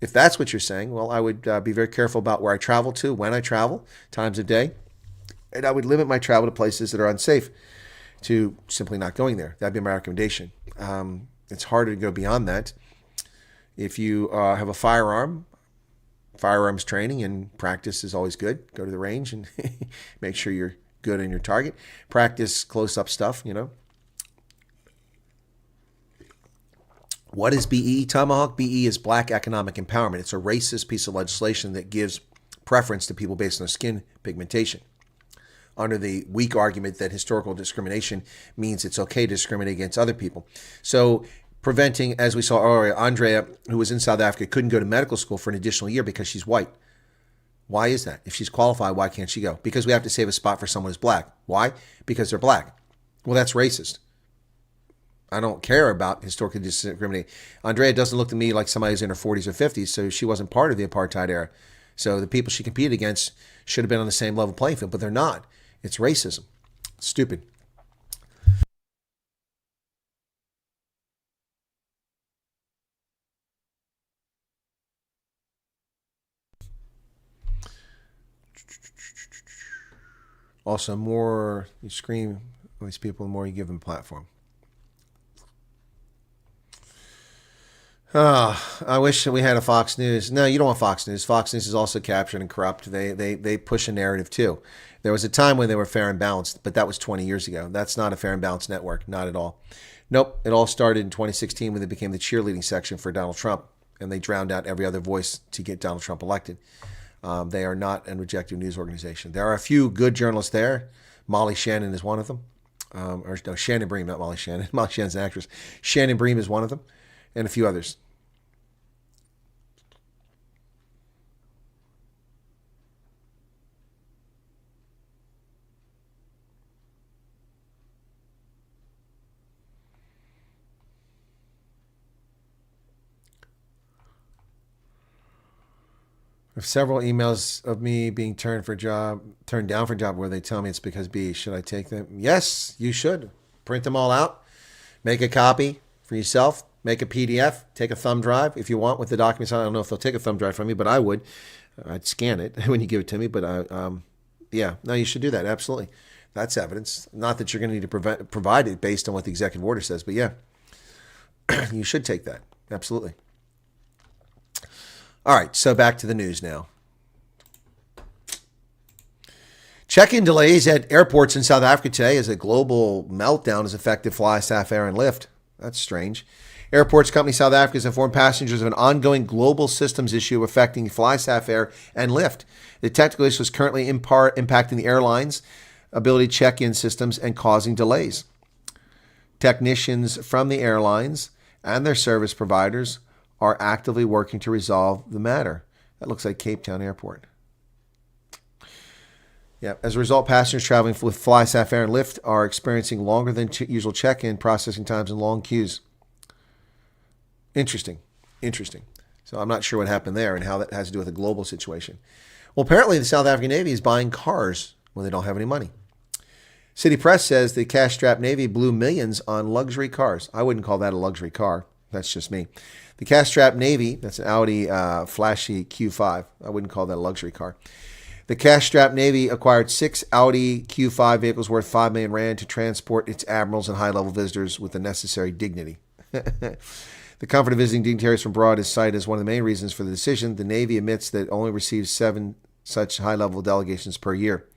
If that's what you're saying, well, I would be very careful about where I travel to, when I travel, times of day, and I would limit my travel to places that are unsafe to simply not going there. That'd be my recommendation. It's harder to go beyond that. If you have a firearms training and practice is always good. Go to the range and make sure you're good in your target. Practice close-up stuff, What is BE, Tomahawk? BE is Black Economic Empowerment. It's a racist piece of legislation that gives preference to people based on their skin pigmentation, under the weak argument that historical discrimination means it's okay to discriminate against other people. So preventing, as we saw earlier, Andrea, who was in South Africa, couldn't go to medical school for an additional year because she's white. Why is that? If she's qualified, why can't she go? Because we have to save a spot for someone who's black. Why? Because they're black. Well, that's racist. I don't care about historically discriminating. Andrea doesn't look to me like somebody who's in her 40s or 50s, so she wasn't part of the apartheid era. So the people she competed against should have been on the same level playing field, but they're not. It's racism. It's stupid. Also, more you scream at these people, the more you give them a platform. I wish that we had a Fox News. No, you don't want Fox News. Fox News is also captured and corrupt. They push a narrative too. There was a time when they were fair and balanced, but that was 20 years ago. That's not a fair and balanced network. Not at all. Nope. It all started in 2016 when they became the cheerleading section for Donald Trump, and they drowned out every other voice to get Donald Trump elected. They are not an objective news organization. There are a few good journalists there. Molly Shannon is one of them. Or no, Shannon Bream, not Molly Shannon. Molly Shannon's an actress. Shannon Bream is one of them, and a few others. I have several emails of me being turned down for a job where they tell me it's because B. Should I take them? Yes, you should. Print them all out. Make a copy for yourself. Make a PDF. Take a thumb drive if you want with the documents. I don't know if they'll take a thumb drive from me, but I would. I'd scan it when you give it to me. But yeah, no, you should do that. Absolutely. That's evidence. Not that you're going to need to provide it based on what the executive order says, but yeah, you should take that. Absolutely. All right, so back to the news now. Check-in delays at airports in South Africa today as a global meltdown has affected Fly, Saf Air, and Lyft. That's strange. Airports Company South Africa has informed passengers of an ongoing global systems issue affecting Fly, Saf Air, and Lyft. The technical issue is currently in part impacting the airlines' ability to check-in systems and causing delays. Technicians from the airlines and their service providers are actively working to resolve the matter. That looks like Cape Town Airport. Yeah. As a result, passengers traveling with Fly, Saf Air, and Lyft are experiencing longer than usual check-in processing times and long queues. Interesting. So I'm not sure what happened there and how that has to do with a global situation. Well, apparently the South African Navy is buying cars when they don't have any money. City Press says the cash-strapped Navy blew millions on luxury cars. I wouldn't call that a luxury car. That's just me. The cash-strapped Navy, that's an Audi flashy Q5. I wouldn't call that a luxury car. The cash-strapped Navy acquired 6 Audi Q5 vehicles worth 5 million rand to transport its admirals and high-level visitors with the necessary dignity. The comfort of visiting dignitaries from abroad is cited as one of the main reasons for the decision. The Navy admits that it only receives 7 such high-level delegations per year.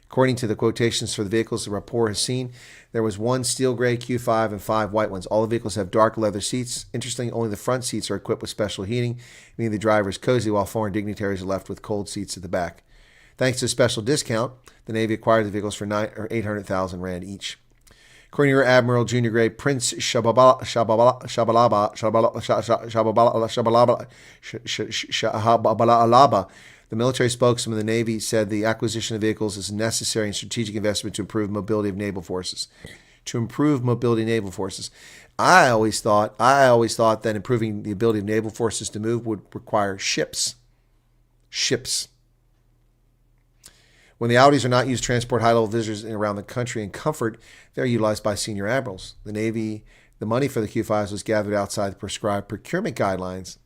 According to the quotations for the vehicles the rapport has seen, there was 1 steel gray Q5 and 5 white ones. All the vehicles have dark leather seats. Interestingly, only the front seats are equipped with special heating, meaning the driver is cozy while foreign dignitaries are left with cold seats at the back. Thanks to a special discount, the Navy acquired the vehicles for 800,000 rand each. According to Rear Admiral Junior Grade Prince Shabalaba, the military spokesman of the Navy said the acquisition of vehicles is a necessary and strategic investment to improve mobility of naval forces. I always thought that improving the ability of naval forces to move would require ships. When the Audis are not used to transport high-level visitors around the country in comfort, they're utilized by senior admirals. The Navy, the money for the Q5s was gathered outside the prescribed procurement guidelines.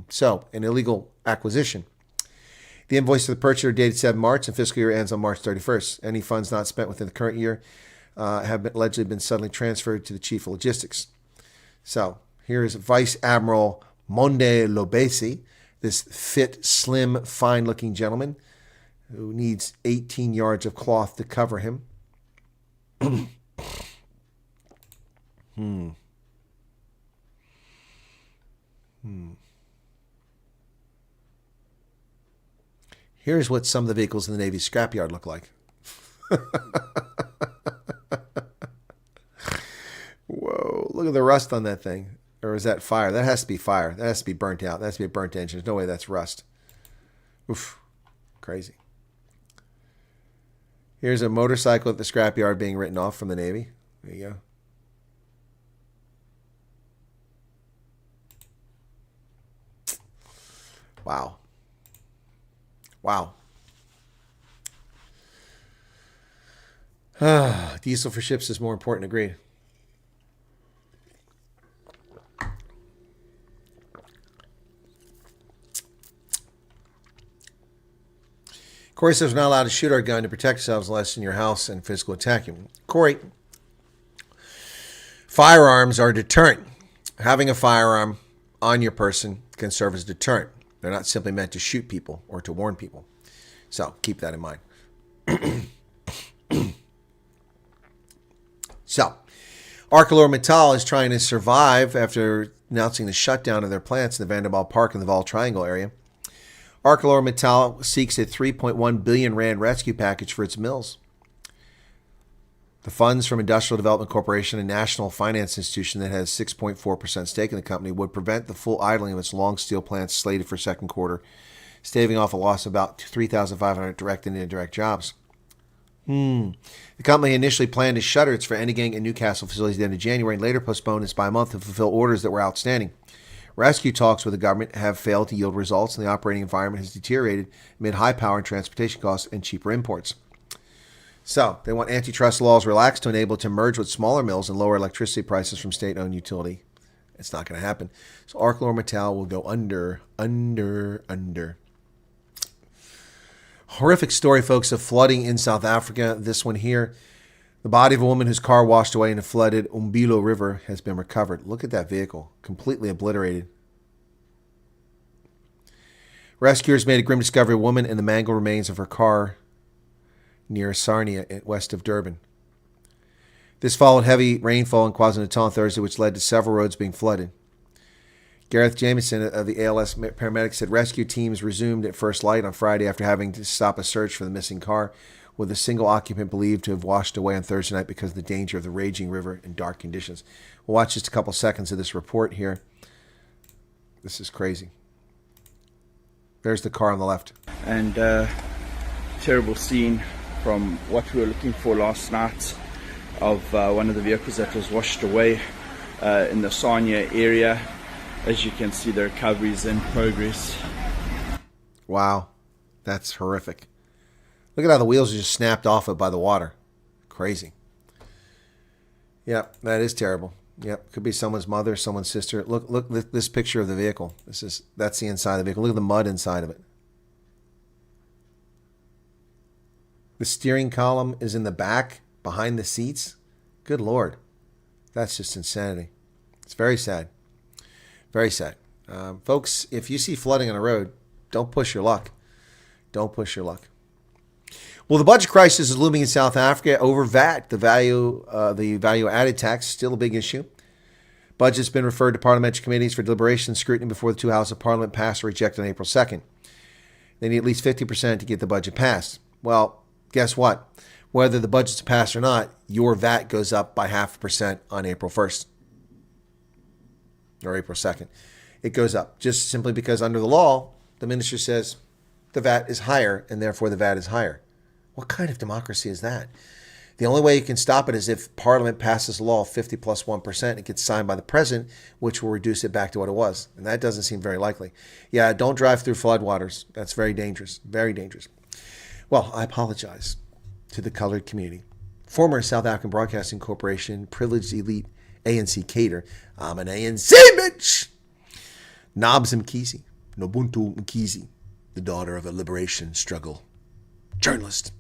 So, an illegal acquisition. The invoice for the purchase are dated 7 March and fiscal year ends on March 31st. Any funds not spent within the current year have allegedly been suddenly transferred to the Chief of Logistics. So, here is Vice Admiral Monde Lobesi, this fit, slim, fine-looking gentleman who needs 18 yards of cloth to cover him. Here's what some of the vehicles in the Navy scrapyard look like. Whoa, look at the rust on that thing. Or is that fire? That has to be fire. That has to be burnt out. That has to be a burnt engine. There's no way that's rust. Oof, crazy. Here's a motorcycle at the scrapyard being written off from the Navy. There you go. Wow. Wow. Diesel for ships is more important, agreed. Corey says we're not allowed to shoot our gun to protect ourselves unless in your house and physical attack you. Corey, firearms are a deterrent. Having a firearm on your person can serve as a deterrent. They're not simply meant to shoot people or to warn people. So keep that in mind. So, ArcelorMittal is trying to survive after announcing the shutdown of their plants in the Vanderbilt Park and the Vol Triangle area. ArcelorMittal seeks a 3.1 billion rand rescue package for its mills. The funds from Industrial Development Corporation, a national finance institution that has 6.4% stake in the company, would prevent the full idling of its long steel plants slated for second quarter, staving off a loss of about 3,500 direct and indirect jobs. The company initially planned to shutter its Vereniging and Newcastle facilities at the end of January and later postponed this by a month to fulfill orders that were outstanding. Rescue talks with the government have failed to yield results, and the operating environment has deteriorated amid high power and transportation costs and cheaper imports. So, they want antitrust laws relaxed to enable it to merge with smaller mills and lower electricity prices from state-owned utility. It's not going to happen. So, ArcelorMittal will go under. Horrific story, folks, of flooding in South Africa. This one here. The body of a woman whose car washed away in a flooded Umbilo River has been recovered. Look at that vehicle, completely obliterated. Rescuers made a grim discovery of a woman and the mangled remains of her car near Sarnia, west of Durban. This followed heavy rainfall in KwaZulu-Natal on Thursday, which led to several roads being flooded. Gareth Jameson of the ALS paramedics said rescue teams resumed at first light on Friday after having to stop a search for the missing car, with a single occupant believed to have washed away on Thursday night because of the danger of the raging river and dark conditions. We'll watch just a couple seconds of this report here. This is crazy. There's the car on the left. And terrible scene from what we were looking for last night of one of the vehicles that was washed away in the Sarnia area. As you can see, the recovery is in progress. Wow, that's horrific. Look at how the wheels are just snapped off it by the water. Crazy. Yep, that is terrible. Yep, could be someone's mother, someone's sister. Look this picture of the vehicle. That's the inside of the vehicle. Look at the mud inside of it. The steering column is in the back, behind the seats. Good Lord. That's just insanity. It's very sad. Very sad. Folks, if you see flooding on the road, don't push your luck. Don't push your luck. Well, the budget crisis is looming in South Africa over VAT. The value added tax is still a big issue. Budget's been referred to parliamentary committees for deliberation and scrutiny before the two houses of parliament passed or rejected on April 2nd. They need at least 50% to get the budget passed. Well, guess what? Whether the budget's passed or not, your VAT goes up by 0.5% on April 1st or April 2nd. It goes up just simply because under the law, the minister says the VAT is higher and therefore the VAT is higher. What kind of democracy is that? The only way you can stop it is if Parliament passes a law of 50 plus 1% and it gets signed by the president, which will reduce it back to what it was. And that doesn't seem very likely. Yeah, don't drive through floodwaters. That's very dangerous. Very dangerous. Well, I apologize to the colored community. Former South African Broadcasting Corporation, privileged elite ANC cater. I'm an ANC bitch. Nobs Mkhize, Nobuntu Mkhize, the daughter of a liberation struggle journalist,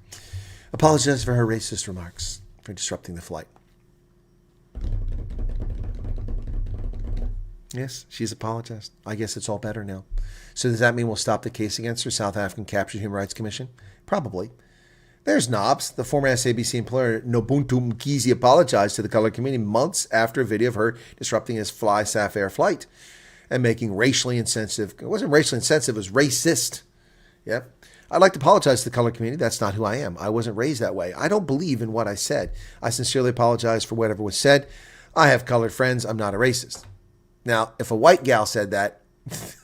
apologized for her racist remarks for disrupting the flight. Yes, she's apologized. I guess it's all better now. So does that mean we'll stop the case against her? South African Captured Human Rights Commission? Probably. There's Knobs. The former SABC employer Nobuntu Mkhize apologized to the colored community months after a video of her disrupting his Fly SAF Air flight and making racially insensitive. It wasn't racially insensitive, it was racist. Yep. I'd like to apologize to the colored community. That's not who I am. I wasn't raised that way. I don't believe in what I said. I sincerely apologize for whatever was said. I have colored friends. I'm not a racist. Now, if a white gal said that,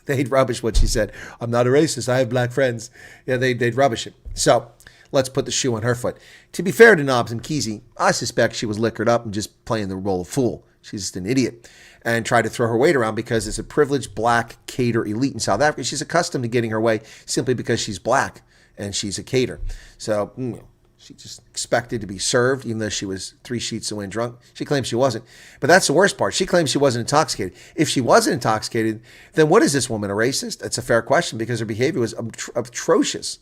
they'd rubbish what she said. I'm not a racist. I have black friends. Yeah, they'd rubbish it. So Let's put the shoe on her foot. To be fair to Nobbs and Kesey, I suspect she was liquored up and just playing the role of fool. She's just an idiot. And tried to throw her weight around because as a privileged black cater elite in South Africa, she's accustomed to getting her way simply because she's black and she's a cater. So she just expected to be served, even though she was 3 sheets away and drunk. She claims she wasn't. But that's the worst part. She claims she wasn't intoxicated. If she wasn't intoxicated, then what is this woman, a racist? That's a fair question because her behavior was atrocious.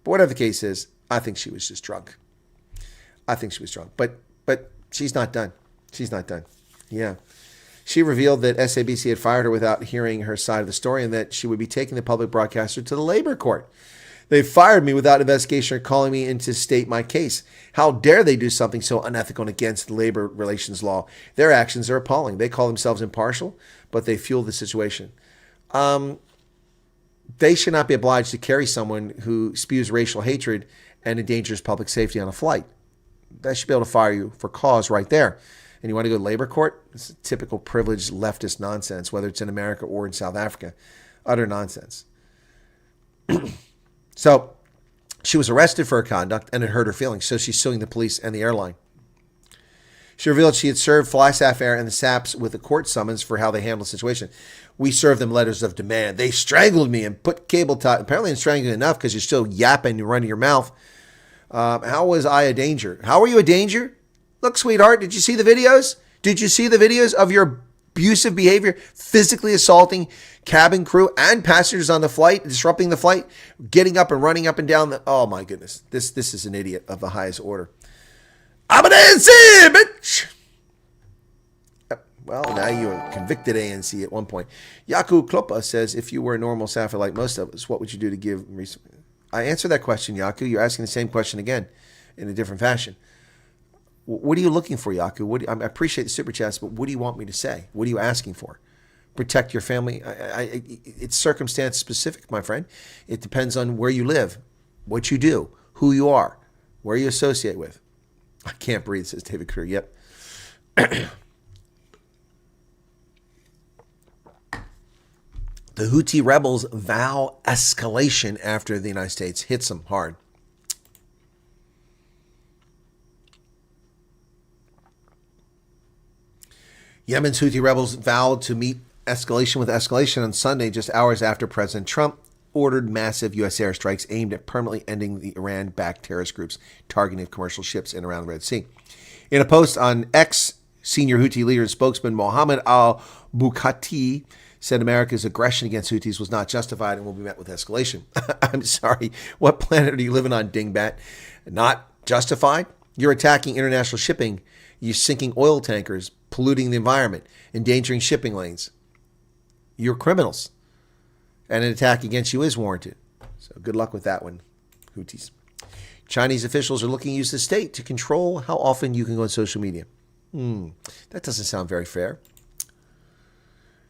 But whatever the case is, I think she was just drunk. I think she was drunk. But she's not done. She's not done. Yeah. She revealed that SABC had fired her without hearing her side of the story and that she would be taking the public broadcaster to the labor court. They fired me without investigation or calling me in to state my case. How dare they do something so unethical and against the labor relations law? Their actions are appalling. They call themselves impartial, but they fuel the situation. They should not be obliged to carry someone who spews racial hatred and endangers public safety on a flight. They should be able to fire you for cause right there. And you want to go to labor court? It's a typical privileged leftist nonsense, whether it's in America or in South Africa. Utter nonsense. So she was arrested for her conduct and it hurt her feelings. So she's suing the police and the airline. She revealed she had served FlySafair Air and the SAPs with a court summons for how they handled the situation. We served them letters of demand. They strangled me and put cable tie. Apparently, it's strangled enough because you're still yapping and running your mouth. How was I a danger? How were you a danger? Look, sweetheart, did you see the videos? Did you see the videos of your abusive behavior, physically assaulting cabin crew and passengers on the flight, disrupting the flight, getting up and running up and down the... Oh, my goodness. This is an idiot of the highest order. I'm an ANC, bitch! Well, now you're a convicted ANC at one point. Yaku Klopa says, if you were a normal staffer like most of us, what would you do to give... I answered that question, Yaku. You're asking the same question again in a different fashion. What are you looking for, Yaku? I appreciate the super chats, but what do you want me to say? What are you asking for? Protect your family? It's circumstance specific, my friend. It depends on where you live, what you do, who you are, where you associate with. I can't breathe, says David Crew. Yep. The Houthi rebels vow escalation after the United States hits them hard. Yemen's Houthi rebels vowed to meet escalation with escalation on Sunday, just hours after President Trump ordered massive U.S. airstrikes aimed at permanently ending the Iran-backed terrorist groups targeting commercial ships in and around the Red Sea. In a post on X, senior Houthi leader and spokesman Mohammed al-Bukhati said America's aggression against Houthis was not justified and will be met with escalation. I'm sorry, what planet are you living on, dingbat? Not justified? You're attacking international shipping. You're sinking oil tankers, polluting the environment, endangering shipping lanes. You're criminals. And an attack against you is warranted. So good luck with that one, Houthis. Chinese officials are looking to use the state to control how often you can go on social media. That doesn't sound very fair.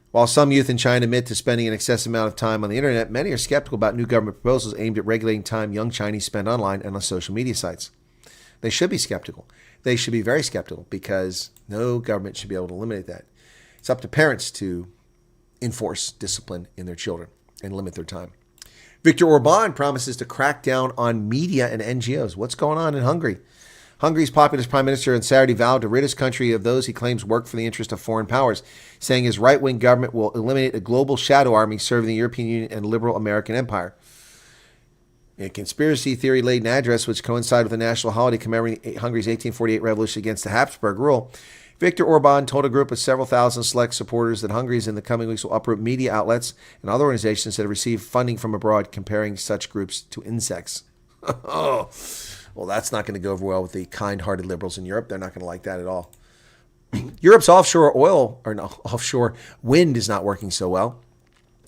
While some youth in China admit to spending an excessive amount of time on the internet, many are skeptical about new government proposals aimed at regulating time young Chinese spend online and on social media sites. They should be skeptical. They should be very skeptical because no government should be able to eliminate that. It's up to parents to enforce discipline in their children and limit their time. Viktor Orban promises to crack down on media and NGOs. What's going on in Hungary? Hungary's populist prime minister on Saturday vowed to rid his country of those he claims work for the interest of foreign powers, saying his right-wing government will eliminate a global shadow army serving the European Union and liberal American empire. In a conspiracy theory-laden address which coincided with a national holiday commemorating Hungary's 1848 revolution against the Habsburg rule, Viktor Orban told a group of several thousand select supporters that Hungary in the coming weeks will uproot media outlets and other organizations that have received funding from abroad, comparing such groups to insects. Well, that's not going to go over well with the kind-hearted liberals in Europe. They're not going to like that at all. Europe's offshore wind is not working so well,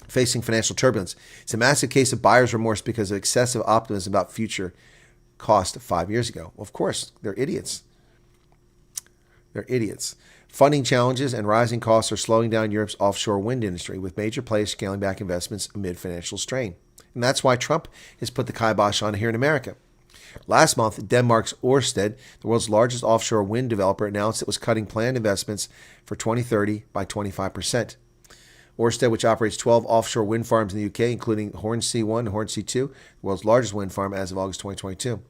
facing financial turbulence. It's a massive case of buyer's remorse because of excessive optimism about future cost 5 years ago. Well, of course, they're idiots. They're idiots. Funding challenges and rising costs are slowing down Europe's offshore wind industry, with major players scaling back investments amid financial strain. And that's why Trump has put the kibosh on here in America. Last month, Denmark's Ørsted, the world's largest offshore wind developer, announced it was cutting planned investments for 2030 by 25%. Ørsted, which operates 12 offshore wind farms in the UK, including Hornsea 1 and Hornsea 2, the world's largest wind farm as of August 2022.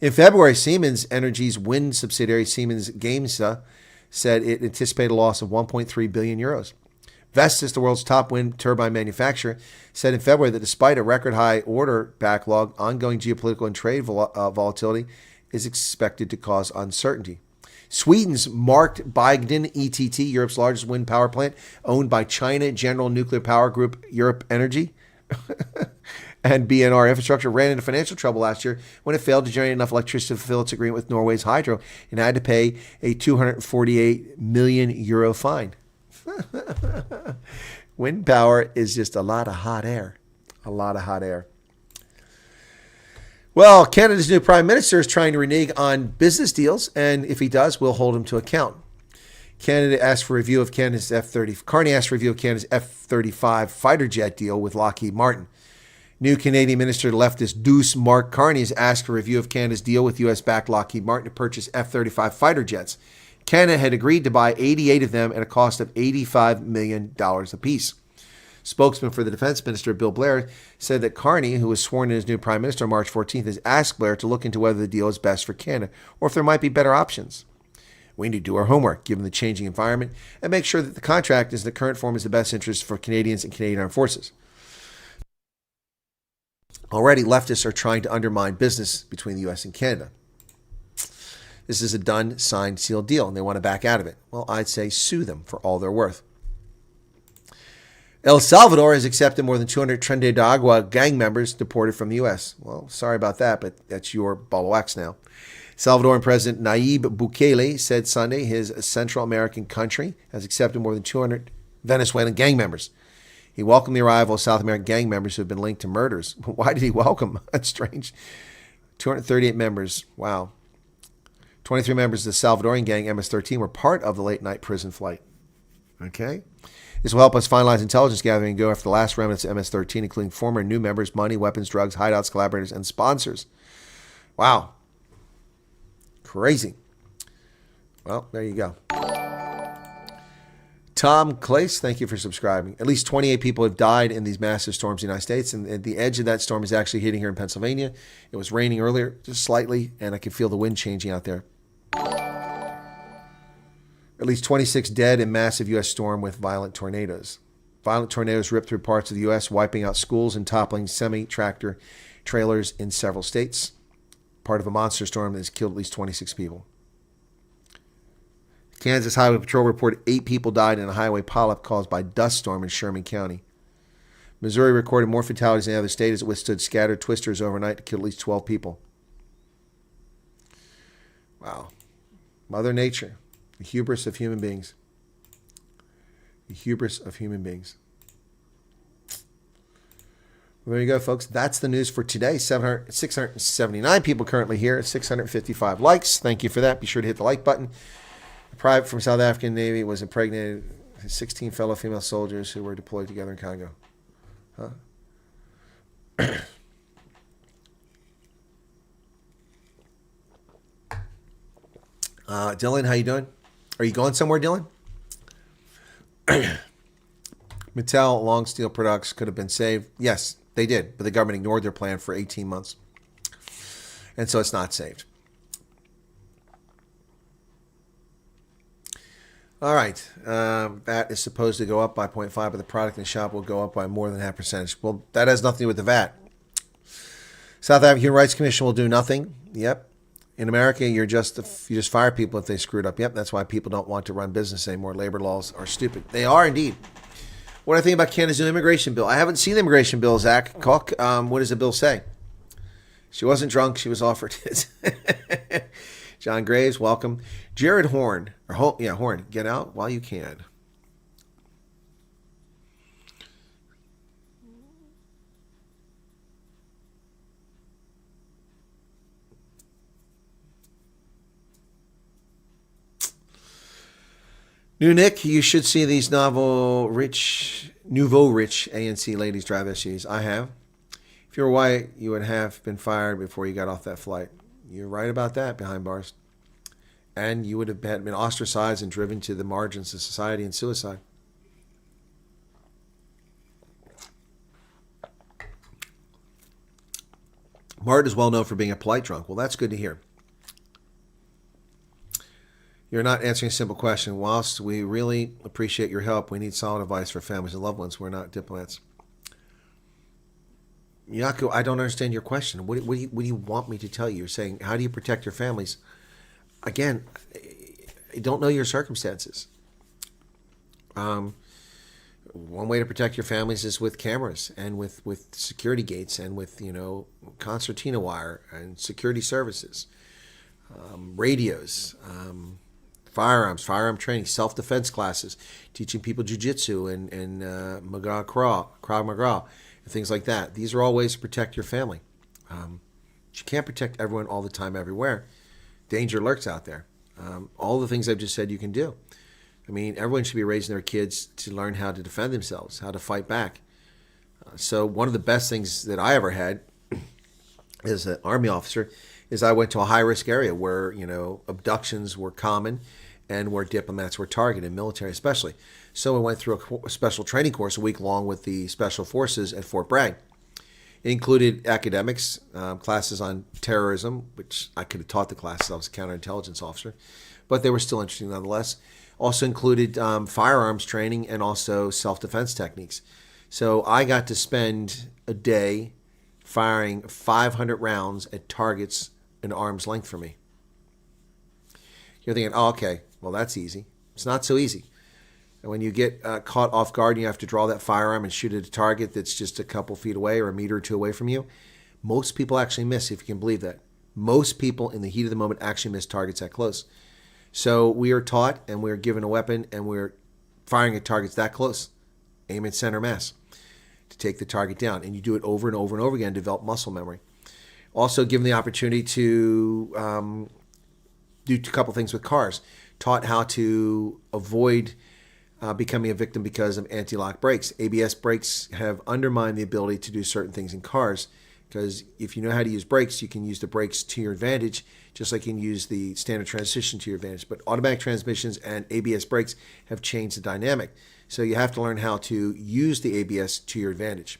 In February, Siemens Energy's wind subsidiary Siemens Gamesa said it anticipated a loss of 1.3 billion euros. Vestas, the world's top wind turbine manufacturer, said in February that despite a record high order backlog, ongoing geopolitical and trade volatility is expected to cause uncertainty. Sweden's marked Bygden ETT, Europe's largest wind power plant, owned by China General Nuclear Power Group Europe Energy and BNR Infrastructure, ran into financial trouble last year when it failed to generate enough electricity to fulfill its agreement with Norway's Hydro and had to pay a 248 million euro fine. Wind power is just a lot of hot air. A lot of hot air. Well, Canada's new Prime Minister is trying to renege on business deals, and if he does, we'll hold him to account. Canada asked for review of Canada's F-30. Carney asked for review of Canada's F-35 fighter jet deal with Lockheed Martin. New Canadian Minister leftist Deuce Mark Carney has asked for review of Canada's deal with U.S.-backed Lockheed Martin to purchase F-35 fighter jets. Canada had agreed to buy 88 of them at a cost of $85 million apiece. Spokesman for the Defense Minister, Bill Blair, said that Carney, who was sworn in as new Prime Minister on March 14th, has asked Blair to look into whether the deal is best for Canada or if there might be better options. We need to do our homework, given the changing environment, and make sure that the contract in the current form is the best interest for Canadians and Canadian Armed Forces. Already, leftists are trying to undermine business between the U.S. and Canada. This is a done, signed, sealed deal, and they want to back out of it. Well, I'd say sue them for all they're worth. El Salvador has accepted more than 200 Tren de Agua gang members deported from the U.S. Well, sorry about that, but that's your ball of wax now. Salvadoran President Nayib Bukele said Sunday his Central American country has accepted more than 200 Venezuelan gang members. He welcomed the arrival of South American gang members who have been linked to murders. Why did he welcome? That's strange. 238 members. Wow. 23 members of the Salvadoran gang MS-13 were part of the late-night prison flight. Okay? This will help us finalize intelligence gathering and go after the last remnants of MS-13, including former and new members, money, weapons, drugs, hideouts, collaborators, and sponsors. Wow. Crazy. Well, there you go. Tom Clace, thank you for subscribing. At least 28 people have died in these massive storms in the United States, and the edge of that storm is actually hitting here in Pennsylvania. It was raining earlier, just slightly, and I could feel the wind changing out there. At least 26 dead in massive U.S. storm with violent tornadoes. Violent tornadoes ripped through parts of the U.S., wiping out schools and toppling semi-tractor trailers in several states. Part of a monster storm that has killed at least 26 people. Kansas Highway Patrol reported 8 people died in a highway pileup caused by dust storm in Sherman County. Missouri recorded more fatalities than the other state as it withstood scattered twisters overnight to kill at least 12 people. Wow. Mother Nature. The hubris of human beings. The hubris of human beings. Well, there you go, folks. That's the news for today. 679 people currently here. 655 likes. Thank you for that. Be sure to hit the like button. A private from South African Navy was impregnated with 16 fellow female soldiers who were deployed together in Congo. Huh? Dylan, how you doing? Are you going somewhere, Dylan? Mattel long steel products could have been saved. Yes, they did, but the government ignored their plan for 18 months. And so it's not saved. All right. VAT is supposed to go up by 0.5, but the product in the shop will go up by more than half percentage. Well, that has nothing to do with the VAT. South African Human Rights Commission will do nothing. Yep. In America, you just fire people if they screwed up. Yep, that's why people don't want to run business anymore. Labor laws are stupid. They are indeed. What do I think about Canada's new immigration bill? I haven't seen the immigration bill, Zach Cook. What does the bill say? She wasn't drunk. She was offered it. John Graves, welcome. Jared Horn. Horn. Get out while you can. New Nick, you should see these nouveau rich ANC ladies drive SUVs. I have. If you were white, you would have been fired before you got off that flight. You're right about that, behind bars. And you would have been ostracized and driven to the margins of society and suicide. Martin is well known for being a polite drunk. Well, that's good to hear. You're not answering a simple question. Whilst we really appreciate your help, we need solid advice for families and loved ones. We're not diplomats. Yaku, I don't understand your question. What do you want me to tell you? You're saying, how do you protect your families? Again, I don't know your circumstances. One way to protect your families is with cameras and with security gates and with, concertina wire and security services, radios, firearm training, self-defense classes, teaching people jiu-jitsu and Krav Maga, and things like that. These are all ways to protect your family. You can't protect everyone all the time everywhere. Danger lurks out there. All the things I've just said you can do. I mean, everyone should be raising their kids to learn how to defend themselves, how to fight back. So one of the best things that I ever had as an Army officer is I went to a high-risk area where, abductions were common and where diplomats were targeted, military especially. So I went through a special training course a week long with the Special Forces at Fort Bragg. It included academics, classes on terrorism, which I could have taught the classes. I was a counterintelligence officer, but they were still interesting nonetheless. Also included firearms training and also self-defense techniques. So I got to spend a day firing 500 rounds at targets an arm's length from me. You're thinking, oh, okay, well, that's easy. It's not so easy. And when you get caught off guard and you have to draw that firearm and shoot at a target that's just a couple feet away or a meter or two away from you, most people actually miss, if you can believe that. Most people in the heat of the moment actually miss targets that close. So we are taught and we're given a weapon and we're firing at targets that close. Aim at center mass to take the target down. And you do it over and over and over again to develop muscle memory. Also given the opportunity to do a couple things with cars. Taught how to avoid becoming a victim because of anti-lock brakes. ABS brakes have undermined the ability to do certain things in cars because if you know how to use brakes, you can use the brakes to your advantage, just like you can use the standard transmission to your advantage. But automatic transmissions and ABS brakes have changed the dynamic. So you have to learn how to use the ABS to your advantage.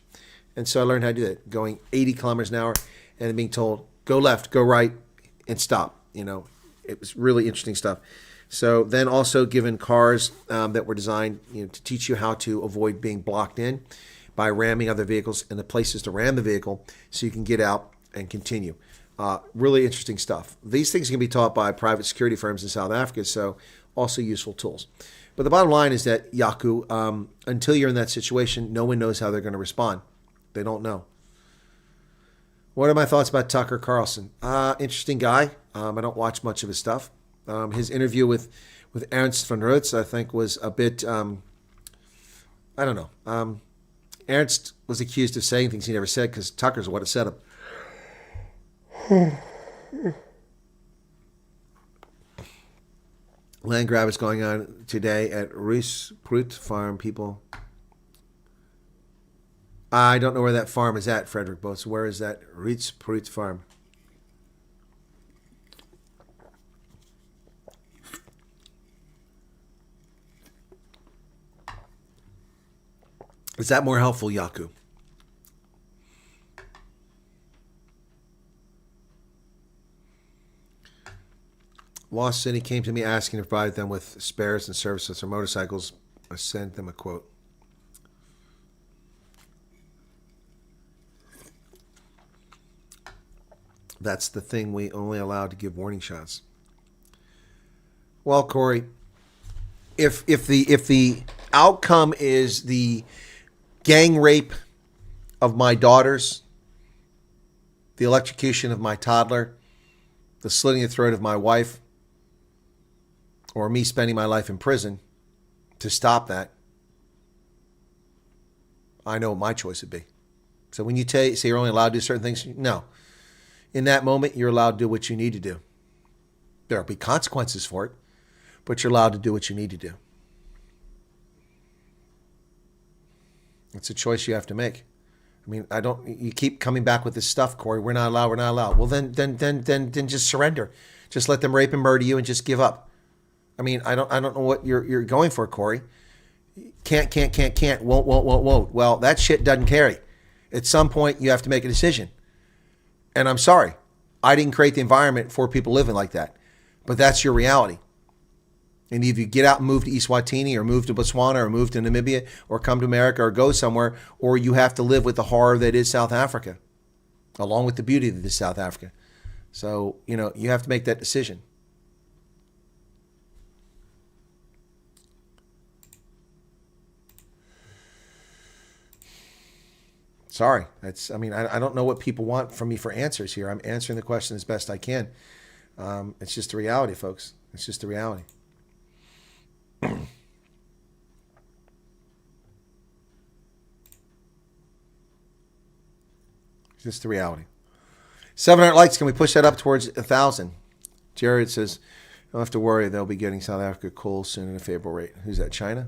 And so I learned how to do that, going 80 kilometers an hour and being told, go left, go right, and stop. It was really interesting stuff. So then also given cars that were designed to teach you how to avoid being blocked in by ramming other vehicles and the places to ram the vehicle so you can get out and continue. Really interesting stuff. These things can be taught by private security firms in South Africa, so also useful tools. But the bottom line is that, Yaku, until you're in that situation, no one knows how they're going to respond. They don't know. What are my thoughts about Tucker Carlson? Interesting guy. I don't watch much of his stuff. His interview with Ernst von Rotz, I think, was a bit, I don't know. Ernst was accused of saying things he never said because Tucker's the one that said them. Land grab is going on today at Ruisprut Farm, people. I don't know where that farm is at, Frederick Boats. Where is that Ruisprut Farm? Is that more helpful, Yaku? Lost City came to me asking to provide them with spares and services or motorcycles. I sent them a quote. That's the thing, we only allowed to give warning shots. Well, Corey, if the outcome is the gang rape of my daughters, the electrocution of my toddler, the slitting the throat of my wife, or me spending my life in prison to stop that, I know what my choice would be. So when you say you're only allowed to do certain things, no. In that moment, you're allowed to do what you need to do. There will be consequences for it, but you're allowed to do what you need to do. It's a choice you have to make. I mean, you keep coming back with this stuff, Corey. We're not allowed. Well, then just surrender. Just let them rape and murder you and just give up. I mean, I don't know what you're going for, Corey. Can't, won't. Well, that shit doesn't carry. At some point, you have to make a decision. And I'm sorry, I didn't create the environment for people living like that. But that's your reality. And if you get out and move to Eswatini or move to Botswana or move to Namibia or come to America or go somewhere, or you have to live with the horror that is South Africa, along with the beauty that is South Africa. So, you have to make that decision. Sorry. I don't know what people want from me for answers here. I'm answering the question as best I can. It's just the reality, folks. It's just the reality. It's just the reality. 700 likes. Can we push that up towards 1,000? Jared says, don't have to worry. They'll be getting South Africa coal soon at a favorable rate. Who's that? China?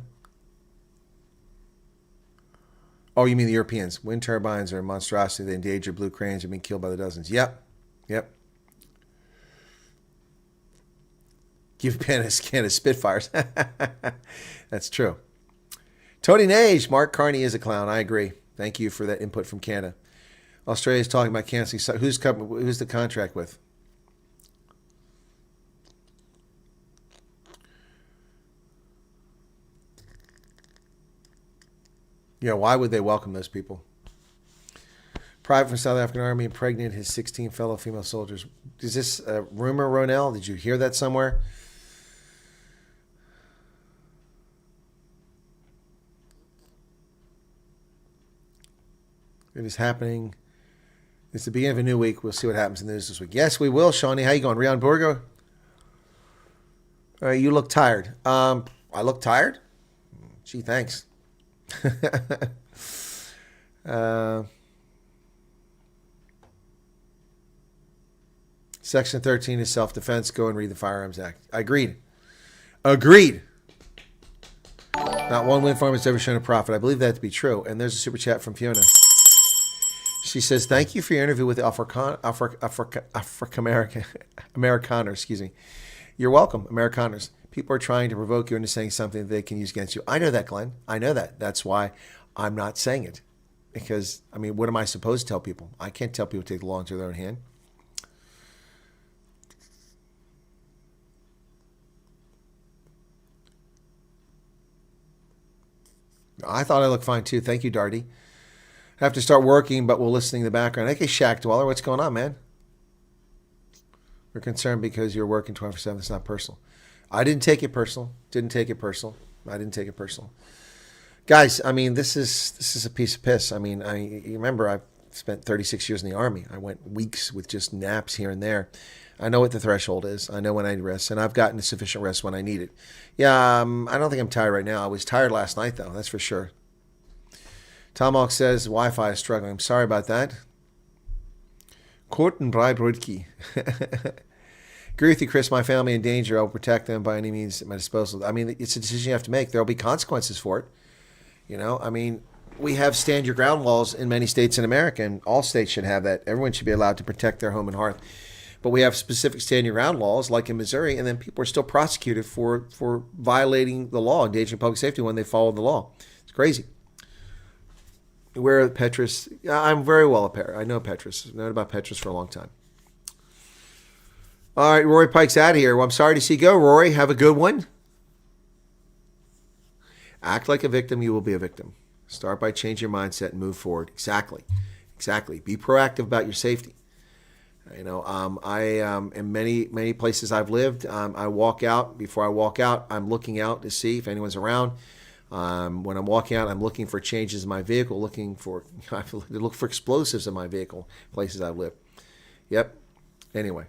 Oh, you mean the Europeans. Wind turbines are a monstrosity. They endanger blue cranes. Are being killed by the dozens. Yep. Give Canada Spitfires. That's true. Tony Nage, Mark Carney is a clown. I agree. Thank you for that input from Canada. Australia's talking about canceling. Who's the contract with? Yeah, why would they welcome those people? Private from South African Army impregnated his 16 fellow female soldiers. Is this a rumor, Ronell? Did you hear that somewhere? It is happening. It's the beginning of a new week. We'll see what happens in the news this week. Yes, we will, Shawnee. How you going? Rion Borgo? You look tired. I look tired? Gee, thanks. Section 13 is self-defense. Go and read the Firearms Act. Agreed. Not one wind farm has ever shown a profit. I believe that to be true. And there's a super chat from Fiona. She says, thank you for your interview with the Amerikaners. Excuse me. You're welcome, Amerikaners. People are trying to provoke you into saying something that they can use against you. I know that, Glenn. I know that. That's why I'm not saying it. Because, what am I supposed to tell people? I can't tell people to take the law into their own hand. I thought I looked fine, too. Thank you, Darty. I have to start working, but we'll listen in the background. Okay, Shack Dweller, what's going on, man? We're concerned because you're working 24/7. It's not personal. I didn't take it personal. Guys, this is a piece of piss. You remember I spent 36 years in the Army. I went weeks with just naps here and there. I know what the threshold is. I know when I need rest, and I've gotten sufficient rest when I need it. Yeah, I don't think I'm tired right now. I was tired last night, though. That's for sure. Tomahawk says Wi-Fi is struggling. I'm sorry about that. Kurt and Breibrudki. Agree with you, Chris. My family in danger. I will protect them by any means at my disposal. It's a decision you have to make. There will be consequences for it. We have stand your ground laws in many states in America, and all states should have that. Everyone should be allowed to protect their home and hearth. But we have specific stand your ground laws, like in Missouri, and then people are still prosecuted for violating the law, endangering public safety when they follow the law. It's crazy. Where Petrus? I'm very well aware. I know Petrus. I've known about Petrus for a long time. All right, Rory Pike's out of here. Well, I'm sorry to see you go, Rory. Have a good one. Act like a victim. You will be a victim. Start by changing your mindset and move forward. Exactly. Be proactive about your safety. In many places I've lived, I walk out. Before I walk out, I'm looking out to see if anyone's around. When I'm walking out, I'm looking for changes in my vehicle, I look for explosives in my vehicle, places I've lived. Yep. Anyway.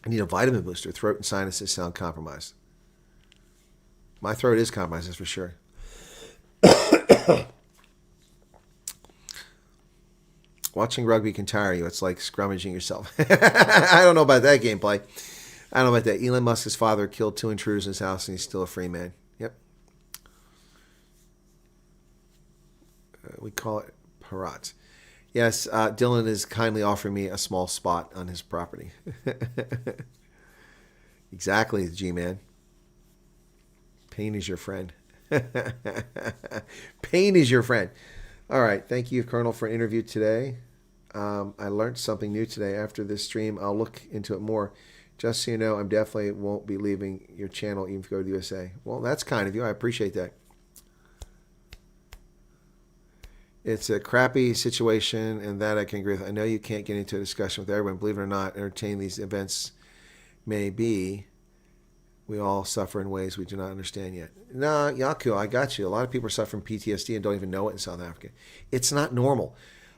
I need a vitamin booster. Throat and sinuses sound compromised. My throat is compromised, that's for sure. Watching rugby can tire you. It's like scrummaging yourself. I don't know about that gameplay. I don't know about that. Elon Musk's father killed 2 intruders in his house, and he's still a free man. Yep. We call it Parat. Yes, Dylan is kindly offering me a small spot on his property. Exactly, G-Man. Pain is your friend. Pain is your friend. All right. Thank you, Colonel, for an interview today. I learned something new today. After this stream, I'll look into it more. Just so you know, I definitely won't be leaving your channel even if you go to the USA. Well, that's kind of you. I appreciate that. It's a crappy situation, and that I can agree with. I know you can't get into a discussion with everyone. Believe it or not, entertaining these events may be. We all suffer in ways we do not understand yet. Nah, Yaku, I got you. A lot of people are suffering PTSD and don't even know it in South Africa. It's not normal.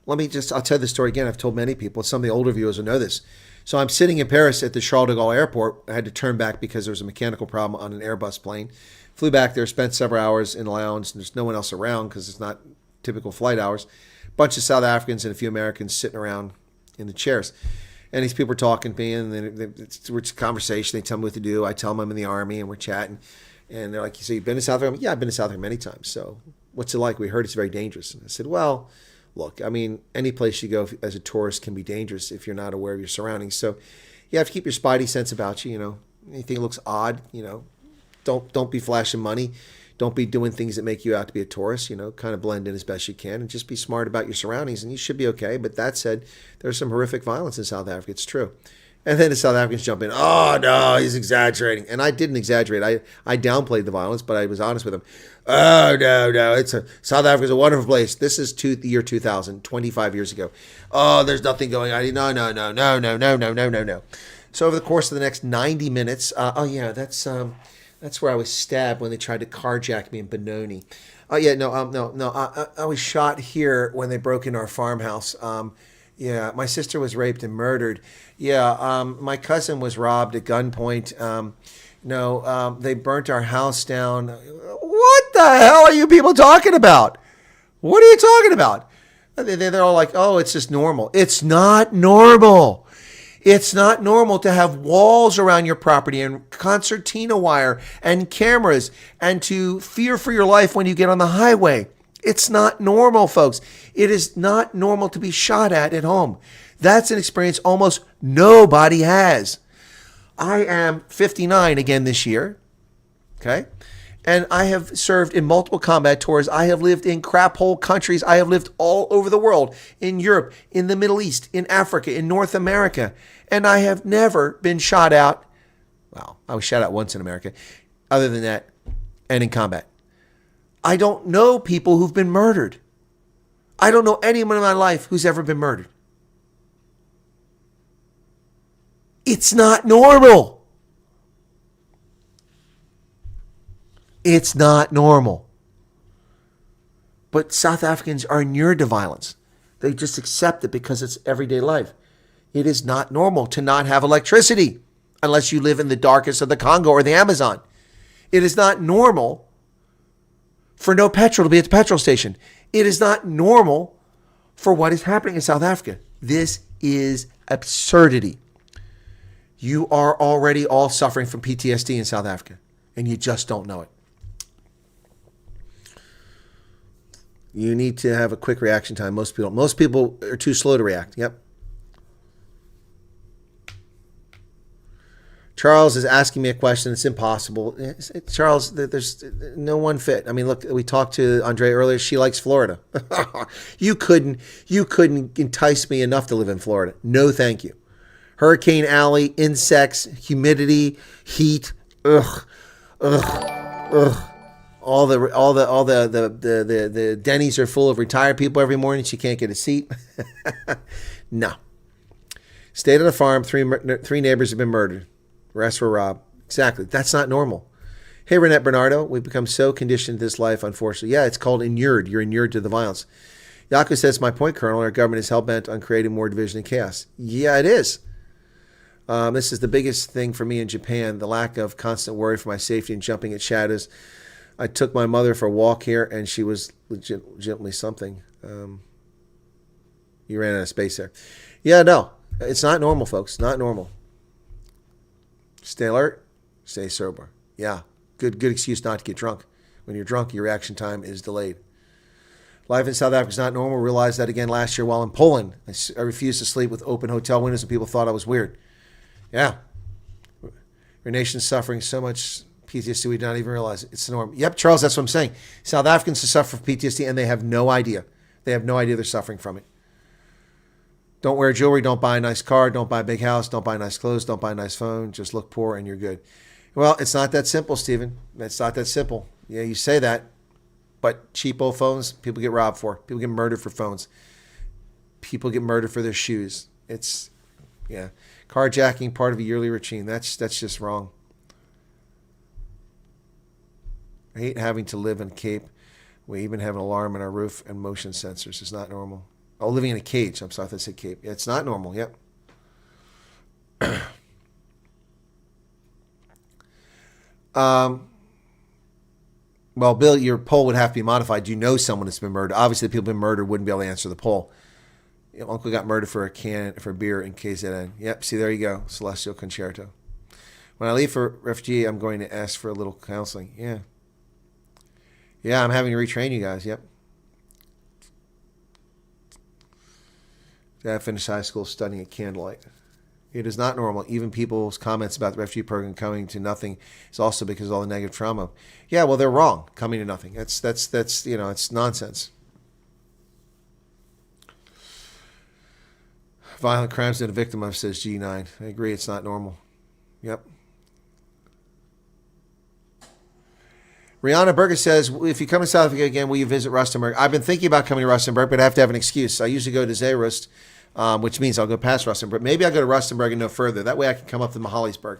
I'll tell the story again. I've told many people. Some of the older viewers will know this. So I'm sitting in Paris at the Charles de Gaulle airport. I had to turn back because there was a mechanical problem on an Airbus plane. Flew back there, spent several hours in the lounge. And there's no one else around because it's not typical flight hours. A bunch of South Africans and a few Americans sitting around in the chairs. And these people are talking to me, and then it's a conversation. They tell me what to do. I tell them I'm in the Army, and we're chatting. And they're like, so you've been to South Africa? Yeah, I've been to South Africa many times. So what's it like? We heard it's very dangerous. And I said, well, look, I mean, any place you go as a tourist can be dangerous if you're not aware of your surroundings. So you have to keep your spidey sense about you. You know, anything that looks odd, you know, don't be flashing money. Don't be doing things that make you out to be a tourist. You know, kind of blend in as best you can and just be smart about your surroundings, and you should be okay. But that said, there's some horrific violence in South Africa. It's true. And then the South Africans jump in. Oh, no, he's exaggerating. And I didn't exaggerate. I downplayed the violence, but I was honest with him. Oh, no. South Africa's a wonderful place. This is the year 2000, 25 years ago. Oh, there's nothing going on. No. So over the course of the next 90 minutes, that's where I was stabbed when they tried to carjack me in Benoni. Oh, yeah, no. I was shot here when they broke into our farmhouse. Yeah, my sister was raped and murdered. Yeah, my cousin was robbed at gunpoint. They burnt our house down. What the hell are you people talking about? What are you talking about? They're all like, oh, it's just normal. It's not normal. It's not normal to have walls around your property and concertina wire and cameras and to fear for your life when you get on the highway. It's not normal, folks. It is not normal to be shot at home. That's an experience almost nobody has. I am 59 again this year, okay? And I have served in multiple combat tours. I have lived in crap hole countries. I have lived all over the world, in Europe, in the Middle East, in Africa, in North America. And I have never been shot out. Well, I was shot out once in America. Other than that, and in combat. I don't know people who've been murdered. I don't know anyone in my life who's ever been murdered. It's not normal. It's not normal. But South Africans are inured to violence. They just accept it because it's everyday life. It is not normal to not have electricity unless you live in the darkest of the Congo or the Amazon. It is not normal for no petrol to be at the petrol station. It is not normal for what is happening in South Africa. This is absurdity. You are already all suffering from PTSD in South Africa, and you just don't know it. You need to have a quick reaction time. Most people are too slow to react. Yep. Charles is asking me a question. It's impossible. Charles, there's no one fit. I mean, look, we talked to Andre earlier. She likes Florida. You couldn't entice me enough to live in Florida. No, thank you. Hurricane Alley, insects, humidity, heat. Ugh. All the Denny's are full of retired people every morning. She can't get a seat. No. Stayed on a farm. Three neighbors have been murdered. The rest were robbed. Exactly. That's not normal. Hey, Renette Bernardo, we've become so conditioned to this life, unfortunately. Yeah, it's called inured. You're inured to the violence. Yaku says, my point, Colonel, our government is hell-bent on creating more division and chaos. Yeah, it is. This is the biggest thing for me in Japan, the lack of constant worry for my safety and jumping at shadows. I took my mother for a walk here, and she was legitimately something. You ran out of space there. Yeah, no. It's not normal, folks. Not normal. Stay alert. Stay sober. Yeah. Good excuse not to get drunk. When you're drunk, your reaction time is delayed. Life in South Africa is not normal. Realized that again last year while in Poland. I refused to sleep with open hotel windows, and people thought I was weird. Yeah. Your nation's suffering so much PTSD we don't even realize it. It's the norm. Yep, Charles, that's what I'm saying. South Africans suffer from PTSD, and they have no idea. They have no idea they're suffering from it. Don't wear jewelry. Don't buy a nice car. Don't buy a big house. Don't buy nice clothes. Don't buy a nice phone. Just look poor and you're good. Well, it's not that simple, Stephen. It's not that simple. Yeah, you say that, but cheapo phones, people get robbed for. People get murdered for phones. People get murdered for their shoes. It's, yeah. Carjacking, part of a yearly routine. That's just wrong. I hate having to live in a cape. We even have an alarm on our roof and motion sensors. It's not normal. Oh, living in a cage. I'm sorry, I said cape. Yeah, it's not normal. Yep. Well, Bill, your poll would have to be modified. Do you know someone that's been murdered? Obviously, the people who've been murdered wouldn't be able to answer the poll. Uncle got murdered for a beer in KZN. Yep, see, there you go. Celestial Concerto. When I leave for refugee, I'm going to ask for a little counseling. Yeah. Yeah, I'm having to retrain you guys. Yep. Dad finished high school studying at candlelight. It is not normal. Even people's comments about the refugee program coming to nothing is also because of all the negative trauma. Yeah, well, they're wrong. Coming to nothing. That's it's nonsense. Violent crimes that a victim of, says G9. I agree. It's not normal. Yep. Rihanna Berger says, if you come to South Africa again, will you visit Rustenburg? I've been thinking about coming to Rustenburg, but I have to have an excuse. I usually go to Zeerust, which means I'll go past Rustenburg. Maybe I'll go to Rustenburg and no further. That way I can come up to Mahalisburg.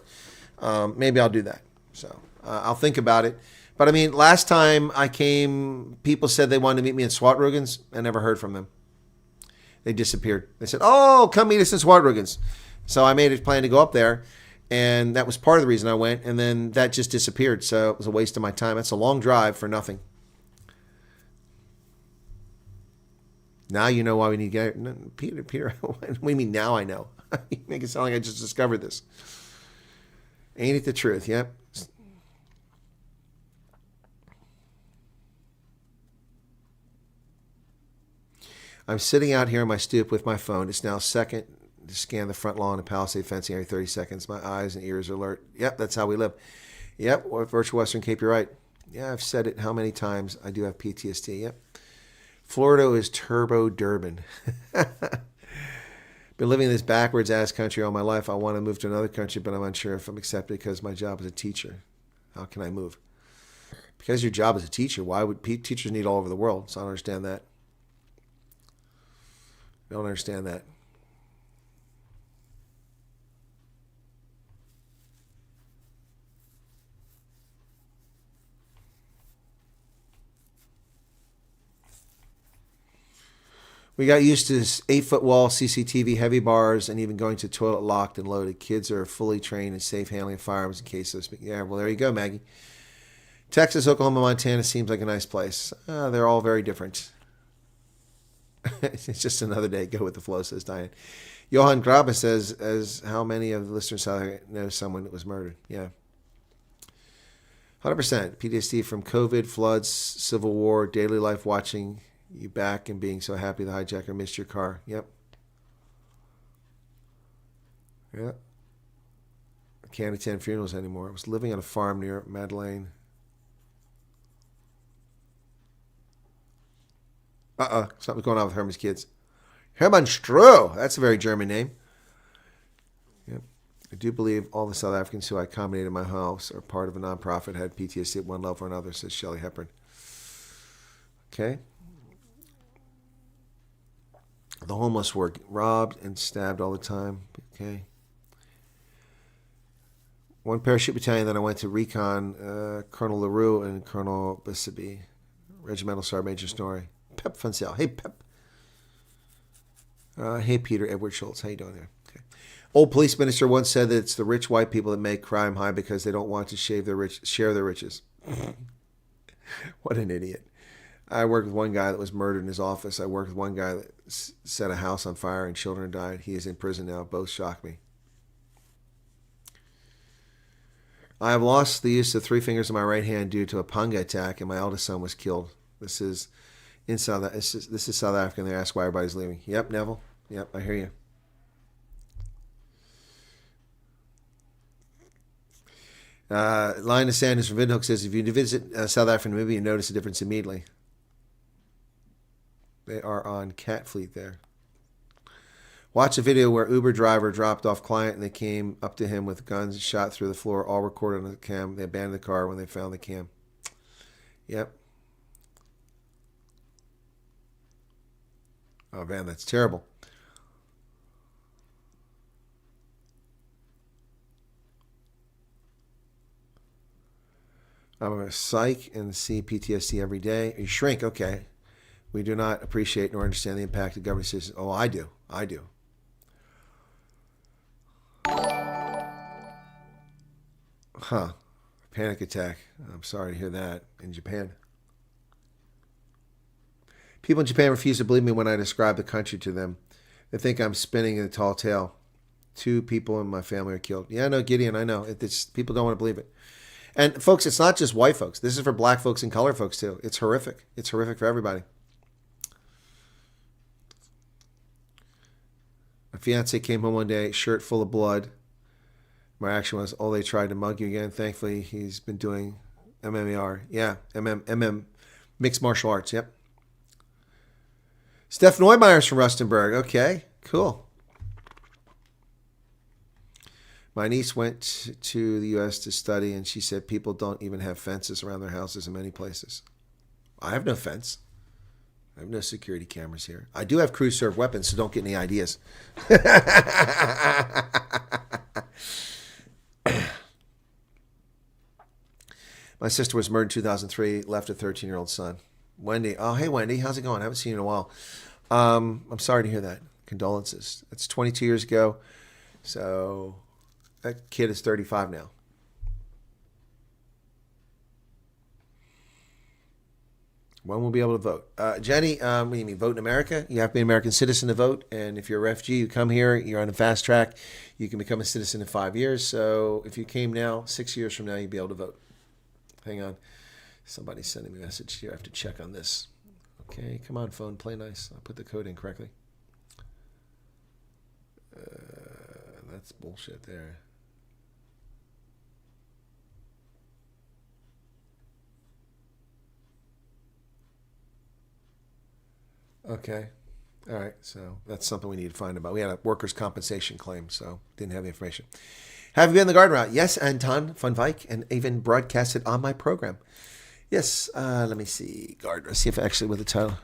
Maybe I'll do that. So I'll think about it. But I mean, last time I came, people said they wanted to meet me in Swartrugens. I never heard from them. They disappeared. They said, oh, come meet us in Swartrugens. So I made a plan to go up there. And that was part of the reason I went. And then that just disappeared. So it was a waste of my time. That's a long drive for nothing. Now you know why we need to get... Peter, what do you mean now I know? You make it sound like I just discovered this. Ain't it the truth? Yep. I'm sitting out here on my stoop with my phone. It's now second to scan the front lawn and palisade fencing every 30 seconds. My eyes and ears are alert. Yep, that's how we live. Yep, virtual Western Cape, you're right. Yeah, I've said it how many times. I do have PTSD. Yep. Florida is Turbo Durban. Been living in this backwards ass country all my life. I want to move to another country, but I'm unsure if I'm accepted because my job is a teacher. How can I move? Because your job is a teacher. Why would teachers need all over the world? So I don't understand that. I don't understand that. We got used to 8-foot wall, CCTV, heavy bars, and even going to the toilet locked and loaded. Kids are fully trained in safe handling of firearms in case of... Yeah, well, there you go, Maggie. Texas, Oklahoma, Montana seems like a nice place. They're all very different. It's just another day. Go with the flow, says Diane. Johan Grabe says, as how many of the listeners know someone that was murdered? Yeah. 100%. PTSD from COVID, floods, civil war, daily life watching you back and being so happy the hijacker missed your car. Yep. Yeah. I can't attend funerals anymore. I was living on a farm near Madeleine. Something's going on with Herman's kids. Hermann Stroh. That's a very German name. Yep. I do believe all the South Africans who I accommodated in my house are part of a nonprofit had PTSD at one level or another, says Shelley Hepburn. Okay. The homeless were robbed and stabbed all the time. Okay. One parachute battalion that I went to recon, Colonel LaRue and Colonel Bisaby. Regimental Sergeant Major Snorri. Pep Funsell. Hey, Pep. Hey, Peter. Edward Schultz. How you doing there? Okay. Old police minister once said that it's the rich white people that make crime high because they don't want to share their riches. What an idiot. I worked with one guy that was murdered in his office. I worked with one guy that set a house on fire and children died. He is in prison now. Both shocked me. I have lost the use of 3 fingers of my right hand due to a panga attack, and my eldest son was killed. This is South Africa, and they ask why everybody's leaving. Yep, Neville. Yep, I hear you. Linus Sanders from Windhoek says, if you visit South Africa and Namibia, you notice a difference immediately. They are on cat fleet there. Watch a video where Uber driver dropped off client and they came up to him with guns and shot through the floor, all recorded on the cam. They abandoned the car when they found the cam. Yep. Oh, man, that's terrible. I'm a psych and see PTSD every day. You shrink, okay. We do not appreciate nor understand the impact of government decisions. Oh, I do. I do. Huh. Panic attack. I'm sorry to hear that in Japan. People in Japan refuse to believe me when I describe the country to them. They think I'm spinning a tall tale. 2 people in my family are killed. Yeah, no, Gideon, I know. It's, people don't want to believe it. And folks, it's not just white folks. This is for black folks and colored folks too. It's horrific. It's horrific for everybody. My fiance came home one day, shirt full of blood. My reaction was, oh, they tried to mug you again. Thankfully, he's been doing MMAR. Yeah, mixed martial arts. Yep. Steph Neumeyer's from Rustenburg. Okay, cool. My niece went to the U.S. to study, and she said people don't even have fences around their houses in many places. I have no fence. I have no security cameras here. I do have crew-served weapons, so don't get any ideas. My sister was murdered in 2003, left a 13-year-old son. Wendy. Oh, hey, Wendy. How's it going? I haven't seen you in a while. I'm sorry to hear that. Condolences. That's 22 years ago. So that kid is 35 now. When we'll be able to vote. Jenny, what do you mean, vote in America? You have to be an American citizen to vote. And if you're a refugee, you come here, you're on a fast track, you can become a citizen in 5 years. So if you came now, 6 years from now, you'd be able to vote. Hang on. Somebody's sending me a message here. I have to check on this. Okay, come on, phone, play nice. I'll put the code in correctly. That's bullshit there. Okay. All right. So that's something we need to find about. We had a workers' compensation claim, so didn't have the information. Have you been in the garden route? Yes, Anton van Wyk, and even broadcasted on my program. Yes. Let me see. Garden. See if actually with the title.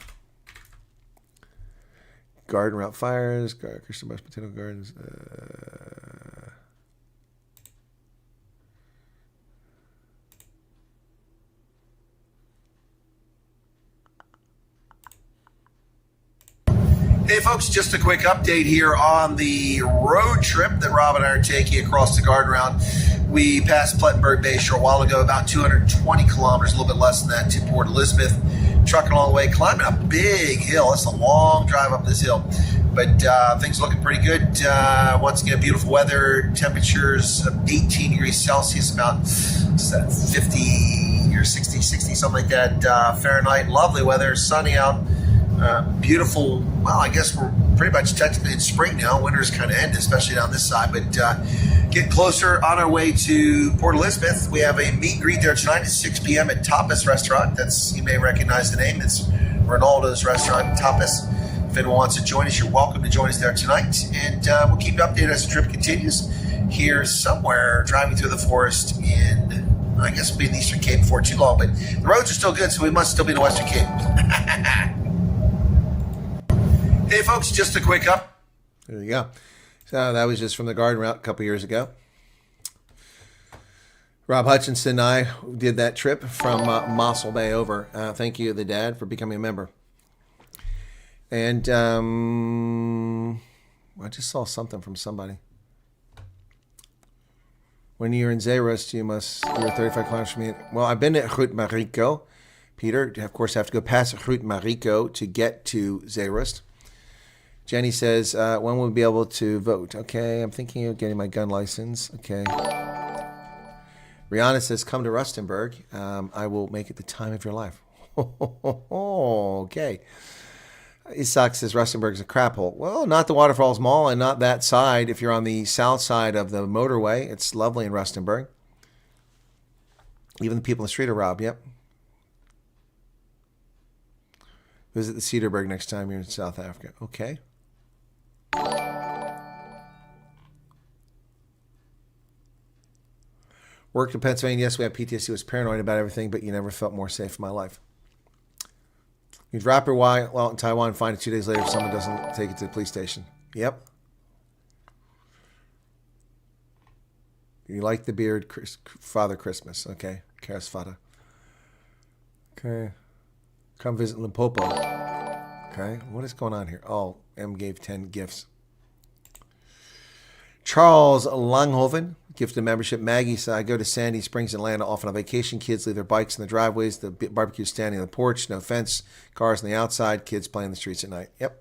Garden route fires. Christian Bush Potato Gardens. Hey folks, just a quick update here on the road trip that Rob and I are taking across the garden route. We passed Plettenberg Bay Shore a while ago, about 220 kilometers, a little bit less than that, to Port Elizabeth. Trucking along the way, climbing a big hill. It's a long drive up this hill, but things looking pretty good. Once again, beautiful weather, temperatures of 18 degrees Celsius, about what's that, 50 or 60, something like that Fahrenheit. Lovely weather, sunny out. Beautiful. Well, I guess we're pretty much technically in spring now. Winter's kind of ended, especially down this side. But getting closer on our way to Port Elizabeth. We have a meet and greet there tonight at 6 p.m. at Tapas Restaurant. That's, you may recognize the name. It's Ronaldo's restaurant, Tapas. If anyone wants to join us, you're welcome to join us there tonight. And we'll keep you updated as the trip continues. Here somewhere, driving through the forest in, I guess we'll be in the Eastern Cape before too long. But the roads are still good, so we must still be in the Western Cape. Hey folks, just a quick up. There you go. So that was just from the garden route a couple years ago. Rob Hutchinson and I did that trip from Mossel Bay over. Thank you, the dad, for becoming a member. And I just saw something from somebody. When you're in Zeerust, you're 35 kilometers from me. Well, I've been at Groot Marico. Peter, of course, have to go past Groot Marico to get to Zeerust. Jenny says, when will we be able to vote? Okay, I'm thinking of getting my gun license. Okay. Rihanna says, come to Rustenburg. I will make it the time of your life. Okay. Isak says, Rustenburg is a crap hole. Well, not the Waterfalls Mall and not that side. If you're on the south side of the motorway, it's lovely in Rustenburg. Even the people in the street are robbed. Yep. Visit the Cedarburg next time you're in South Africa. Okay. Worked in Pennsylvania. Yes, we had PTSD. Was paranoid about everything, but you never felt more safe in my life. You'd wrap your wallet in Taiwan and find it 2 days later if someone doesn't take it to the police station. Yep. You like the beard, Father Christmas. Okay. Karis Fada. Okay. Come visit Limpopo. Okay. What is going on here? Oh, M gave 10 gifts. Charles Langhoven, gift of membership. Maggie said, I go to Sandy Springs, Atlanta, often on vacation. Kids leave their bikes in the driveways. The barbecue standing on the porch. No fence. Cars on the outside. Kids playing in the streets at night. Yep.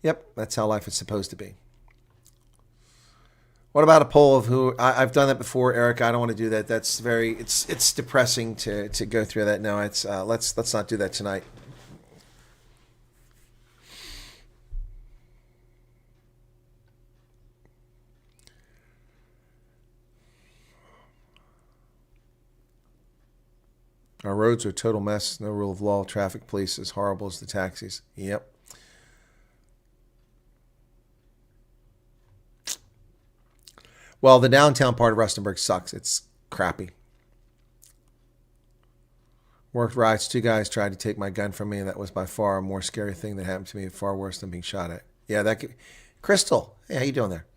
Yep. That's how life is supposed to be. What about a poll of who? I've done that before, Eric. I don't want to do that. That's very. It's depressing to go through that. No, it's let's not do that tonight. Our roads are a total mess. No rule of law. Traffic police as horrible as the taxis. Yep. Well, the downtown part of Rustenburg sucks. It's crappy. Worked riots. 2 guys tried to take my gun from me, and that was by far a more scary thing that happened to me. Far worse than being shot at. Yeah, that could... Crystal. Hey, how you doing there?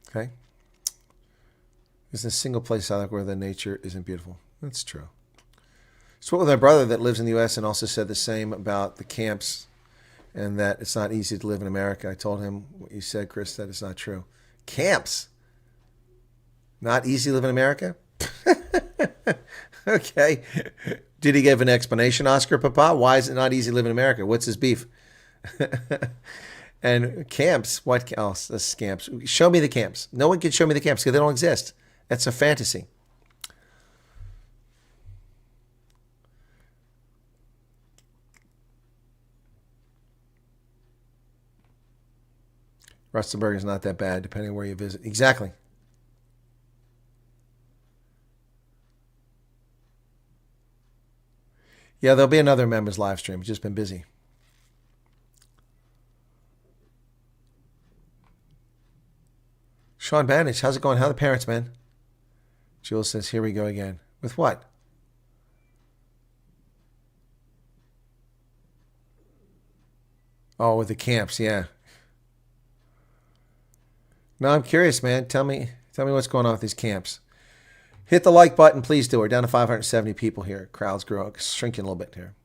Okay. There's a single place out there where the nature isn't beautiful. That's true. Spoke with my brother that lives in the U.S. and also said the same about the camps and that it's not easy to live in America. I told him what you said, Chris, that it's not true. Camps? Not easy to live in America? Okay. Did he give an explanation, Oscar Papa? Why is it not easy to live in America? What's his beef? And camps? What else? This camps. Show me the camps. No one can show me the camps because they don't exist. That's a fantasy. Rustenburg is not that bad, depending on where you visit. Exactly. Yeah, there'll be another members live stream. Just been busy. Sean Bandage, how's it going? How are the parents, man? Jules says, here we go again. With what? Oh, with the camps, yeah. No, I'm curious, man. Tell me what's going on with these camps. Hit the like button, please do. We're down to 570 people here. Crowd's growing, shrinking a little bit here.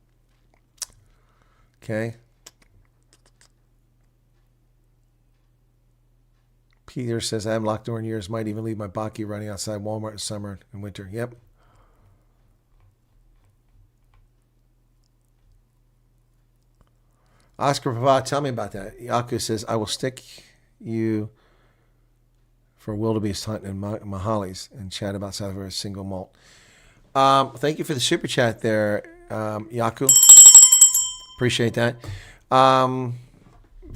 Okay. Peter says, I haven't locked door in years. Might even leave my Baki running outside Walmart in summer and winter. Yep. Oscar Papa, tell me about that. Yaku says, I will stick you for wildebeest hunting and Mahali's and chat about South Africa's single malt. Thank you for the super chat there, Yaku. Appreciate that.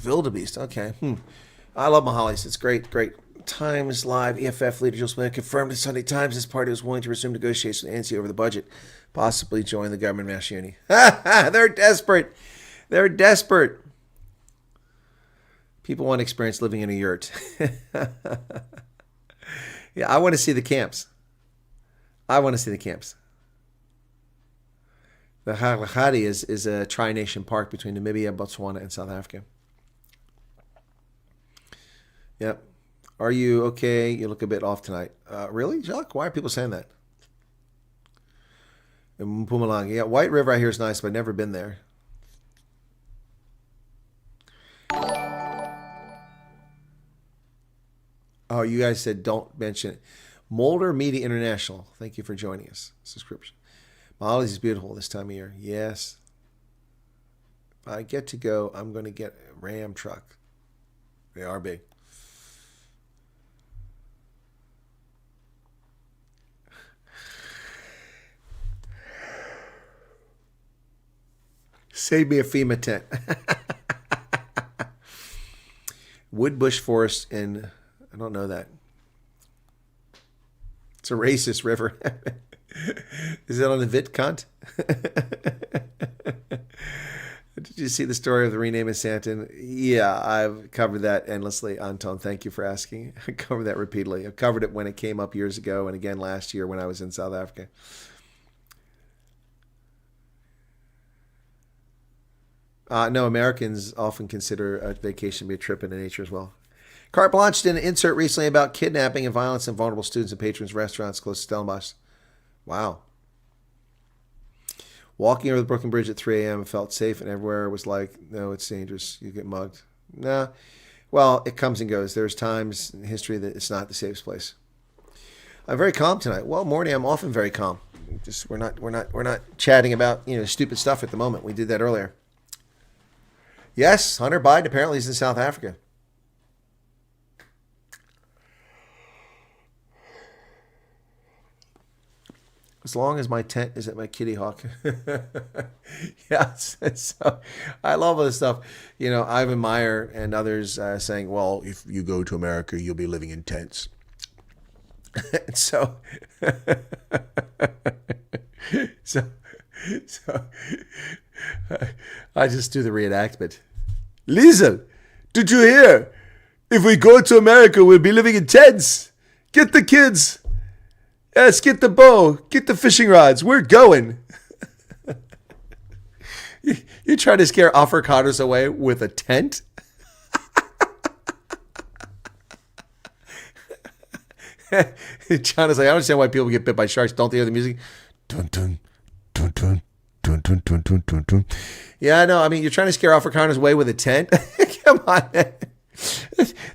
Wildebeest, okay. I love Mahali's. It's great. Times Live, EFF leader Jill Smith confirmed to Sunday Times this party was willing to resume negotiations with ANC over the budget, possibly join the government mass uni. They're desperate. They're desperate. People want to experience living in a yurt. Yeah, I want to see the camps. The Halahadi is a tri-nation park between Namibia, Botswana, and South Africa. Yep. Are you okay? You look a bit off tonight. Really, Jacques? Why are people saying that? In Mpumalanga. Yeah, White River I hear is nice, but I've never been there. Oh, you guys said don't mention it. Mulder Media International. Thank you for joining us. Subscription. Mahali's is beautiful this time of year. Yes. If I get to go, I'm going to get a Ram truck. They are big. Save me a FEMA tent. Woodbush Forest in, I don't know that. It's a racist river. Is it on the VidCont? Did you see the story of the rename of Santon? Yeah, I've covered that endlessly, Anton. Thank you for asking. I covered that repeatedly. I covered it when it came up years ago and again last year when I was in South Africa. No, Americans often consider a vacation to be a trip into nature as well. Carte Blanche did an insert recently about kidnapping and violence in vulnerable students and patrons restaurants close to Stellenbosch. Wow. Walking over the Brooklyn Bridge at 3 a.m. felt safe, and everywhere was like, no, it's dangerous. You get mugged. Nah. Well, it comes and goes. There's times in history that it's not the safest place. I'm very calm tonight. Well, Morty, I'm often very calm. Just we're not chatting about stupid stuff at the moment. We did that earlier. Yes, Hunter Biden apparently is in South Africa. As long as my tent is at my Kitty Hawk. Yes. So I love all this stuff. Ivan Meyer and others saying, well, if you go to America, you'll be living in tents. so I just do the reenactment. Lisa, did you hear? If we go to America, we'll be living in tents. Get the kids. Yes, get the bow. Get the fishing rods. We're going. You try to scare Afrikaners away with a tent? John is like, I don't understand why people get bit by sharks. Don't they hear the music? Dun, dun, dun, dun, dun, dun, dun, dun, dun, dun. Yeah, I know. I mean, you're trying to scare Afrikaners away with a tent? Come on, man.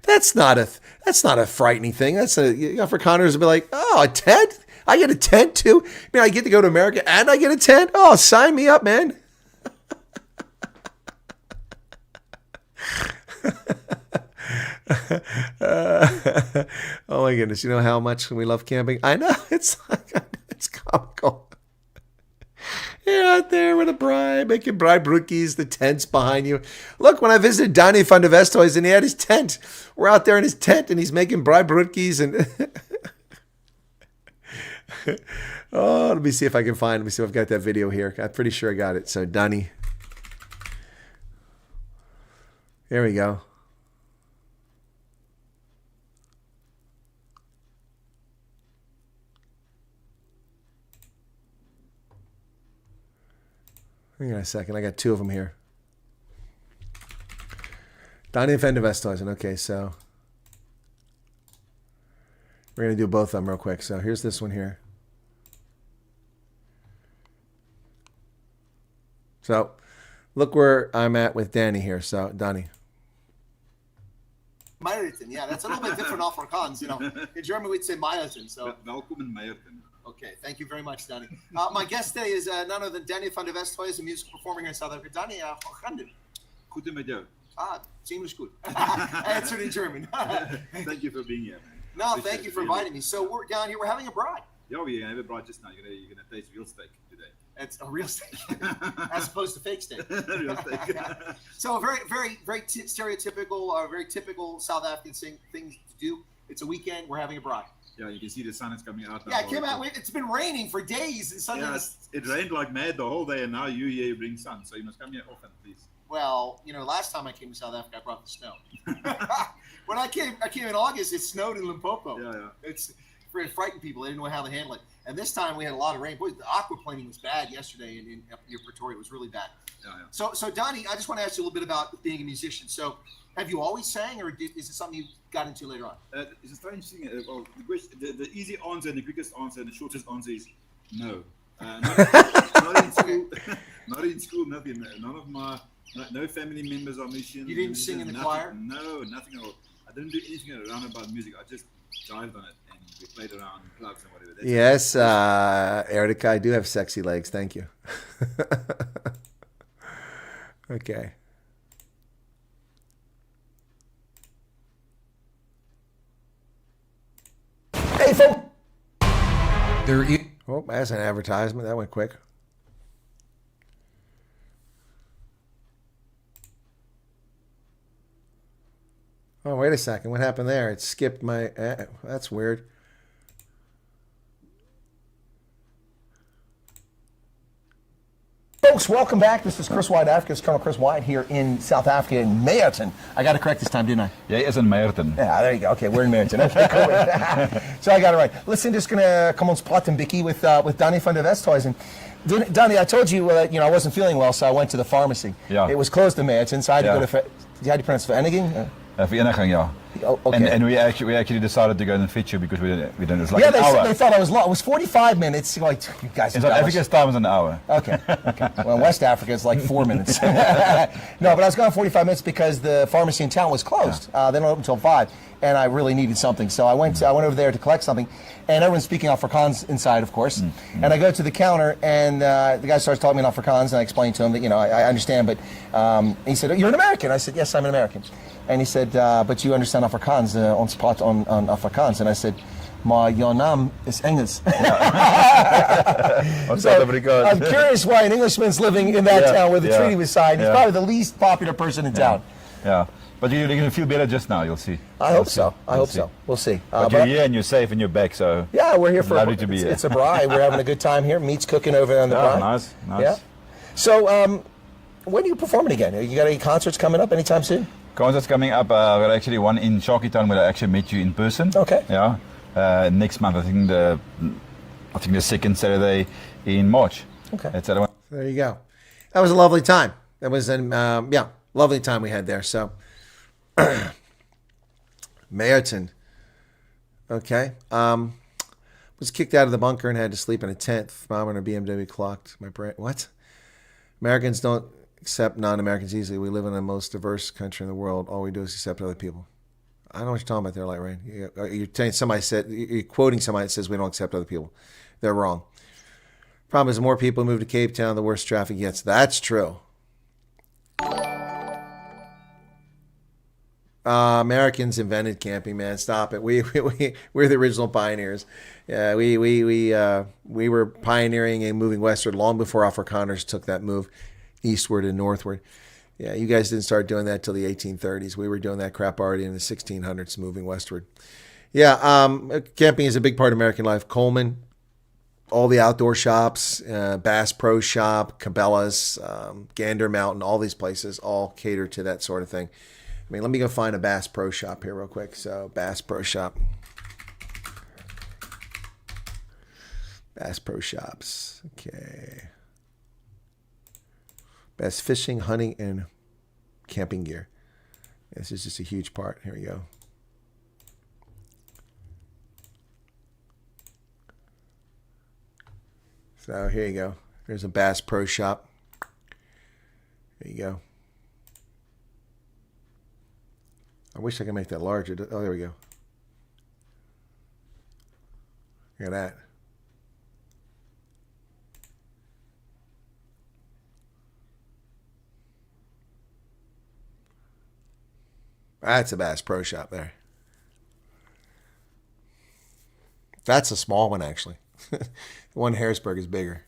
That's not a frightening thing. Afrikaners will be like, oh, a tent? I get a tent too? Man, I get to go to America and I get a tent? Oh, sign me up, man. Oh my goodness. You know how much we love camping? I know. It's comical. You're out there with a bride, making bride brookies, the tent's behind you. Look, when I visited Donnie van der Westhuizen and he had his tent. We're out there in his tent and he's making bride brookies and oh, let me see if I can find. Let me see if I've got that video here. I'm pretty sure I got it. So Donnie. There we go. Hang on a second. I got two of them here. Donnie van der Westhuizen. Okay, so we're going to do both of them real quick. So here's this one here. So look where I'm at with Danny here. So, Donnie. Meyerton, yeah, that's a little bit different Afrikaans, In German, we'd say Meyerton. So, welcome in Meyerton. Okay, thank you very much, Danny. My guest today is none other than Danny van der Westhuizen, a musical performer here in South Africa. Danny, how gaan dit? Goed en met jou. Ziemlich gut. I answered in German. Thank you for being here, man. No, thank you for inviting me. So we're down here. We're having a bride. Yeah, we have a bride just now. You're gonna taste real steak today. It's a real steak, as opposed to fake steak. Real steak. So a very stereotypical, very typical South African thing to do. It's a weekend. We're having a bride. Yeah, you can see the sun is coming out now. Yeah, it came out. It's been raining for days. And suddenly it rained like mad the whole day, and now you bring sun. So you must come here often, please. Well, last time I came to South Africa, I brought the snow. When I came in August, it snowed in Limpopo. Yeah. It frightened people. They didn't know how to handle it. And this time we had a lot of rain. Boy, the aquaplaning was bad yesterday in Pretoria. It was really bad. Yeah. So Donnie, I just want to ask you a little bit about being a musician. So have you always sang, or is it something you got into later on? It's a strange thing. Well, the easy answer and the quickest answer and the shortest answer is no. Not in school. Not in school. Nothing. None of my no family members are musicians. You didn't sing in the choir? No, nothing at all. I didn't do anything around about music. I just dived on it and we played around in clubs and whatever. Yes, Erica, I do have sexy legs. Thank you. Okay. Hey, folks. Oh, that's an advertisement. That went quick. Oh, wait a second. What happened there? It skipped my... that's weird. folks, welcome back. This is Chris Wyatt Africa. It's Colonel Chris Wyatt here in South Africa in Meyerton. I got it correct this time, didn't I? Jy is in Meyerton. Yeah, there you go. Okay, we're in Meyerton. Okay, cool. So I got it right. Listen, just gonna come on spot and Bicky with Danny van der Westhuizen. Danny, I told you I wasn't feeling well, so I went to the pharmacy. Yeah. It was closed in Meyerton, so I had to Yeah. go to. How do you pronounce Vereniging? Vereniging, yeah. Oh, okay. And we actually decided to go and feature because we didn't. It was like Yeah, an they hour. said they thought I was long. It was 45 minutes. Like, you guys. In South Africa's time was an hour. Okay. Well, in West Africa, it's like 4 minutes. No, but I was gone 45 minutes because the pharmacy in town was closed. They don't open until 5, and I really needed something. So I went over there to collect something, and everyone's speaking Afrikaans inside, of course. And I go to the counter, and the guy starts talking to me in Afrikaans, and I explained to him that I understand, but he said, "You're an American." I said, "Yes, I'm an American." And he said, "But you understand Afrikaans on spot on Afrikaans." And I said, "Maar your naam is Engels." So, I'm curious why an Englishman's living in that town where the treaty was signed. He's probably the least popular person in town. Yeah. But you're going to feel better just now, you'll see. I hope so. I hope so. We'll see. But you're here and you're safe and you're back, so... Yeah, we're here for Lovely to be here. It's a braai. We're having a good time here. Meat's cooking over on the braai. Nice. Yeah. So, when are you performing again? You got any concerts coming up anytime soon? Concerts coming up. I've got actually one in Sharky Town where I actually met you in person. Okay. Yeah. Next month, I think the second Saturday in March. Okay. That's the other one. There you go. That was a lovely time. That was lovely time we had there. So, Meyerton. Okay. Was kicked out of the bunker and had to sleep in a tent. Mom and her BMW clocked my brain. What? Americans don't accept non-Americans easily. We live in the most diverse country in the world. All we do is accept other people. I don't know what you're talking about there, Light Rain. You're telling somebody you're quoting somebody that says we don't accept other people. They're wrong. Problem is, the more people move to Cape Town, the worse traffic gets. That's true. Americans invented camping, man. Stop it. We're the original pioneers. Yeah, we were pioneering and moving westward long before Afrikaners took that move eastward and northward. Yeah, you guys didn't start doing that till the 1830s. We were doing that crap already in the 1600s, moving westward. Yeah, camping is a big part of American life. Coleman, all the outdoor shops, Bass Pro Shop, Cabela's, Gander Mountain, all these places all cater to that sort of thing. I mean, let me go find a Bass Pro Shop here real quick. So, Bass Pro Shop. Bass Pro Shops. Okay. Best fishing, hunting, and camping gear. This is just a huge part. Here we go. So here you go. There's a Bass Pro Shop. There you go. I wish I could make that larger. Oh, there we go. Look at that. That's a Bass Pro Shop there. That's a small one, actually. The one in Harrisburg is bigger.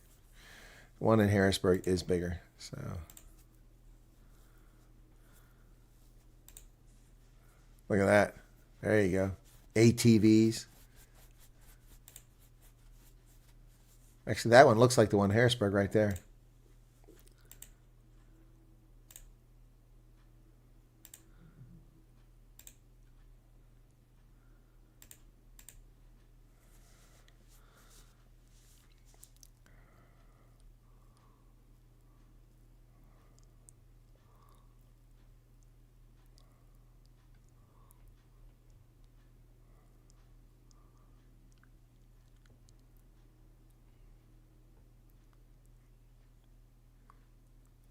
The one in Harrisburg is bigger. So, look at that. There you go. ATVs. Actually, that one looks like the one in Harrisburg right there.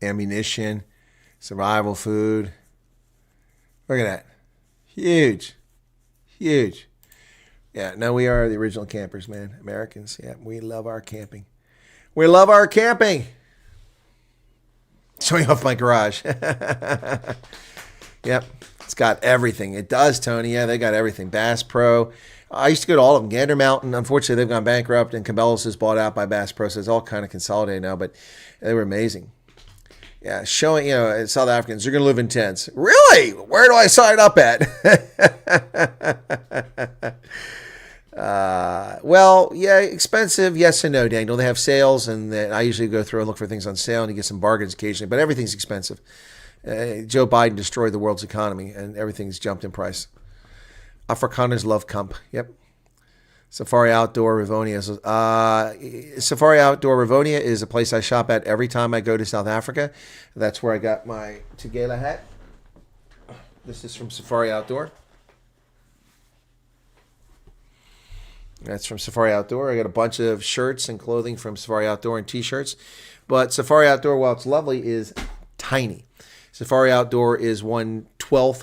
Ammunition, survival food. Look at that. Huge. Huge. Yeah, no, we are the original campers, man. Americans. Yeah, we love our camping. We love our camping. Showing off my garage. Yep, it's got everything. It does, Tony. Yeah, they got everything. Bass Pro. I used to go to all of them. Gander Mountain, unfortunately, they've gone bankrupt, and Cabela's is bought out by Bass Pro, so it's all kind of consolidated now, but they were amazing. Yeah, showing, South Africans, you're going to live in tents. Really? Where do I sign up at? Well, yeah, expensive. Yes and no, Daniel. They have sales, and I usually go through and look for things on sale, and you get some bargains occasionally. But everything's expensive. Joe Biden destroyed the world's economy, and everything's jumped in price. Afrikaners love camp. Yep. Safari Outdoor Rivonia. Safari Outdoor Rivonia is a place I shop at every time I go to South Africa. That's where I got my Tegela hat. This is from Safari Outdoor. That's from Safari Outdoor. I got a bunch of shirts and clothing from Safari Outdoor and T-shirts. But Safari Outdoor, while it's lovely, is tiny. Safari Outdoor is 1/12,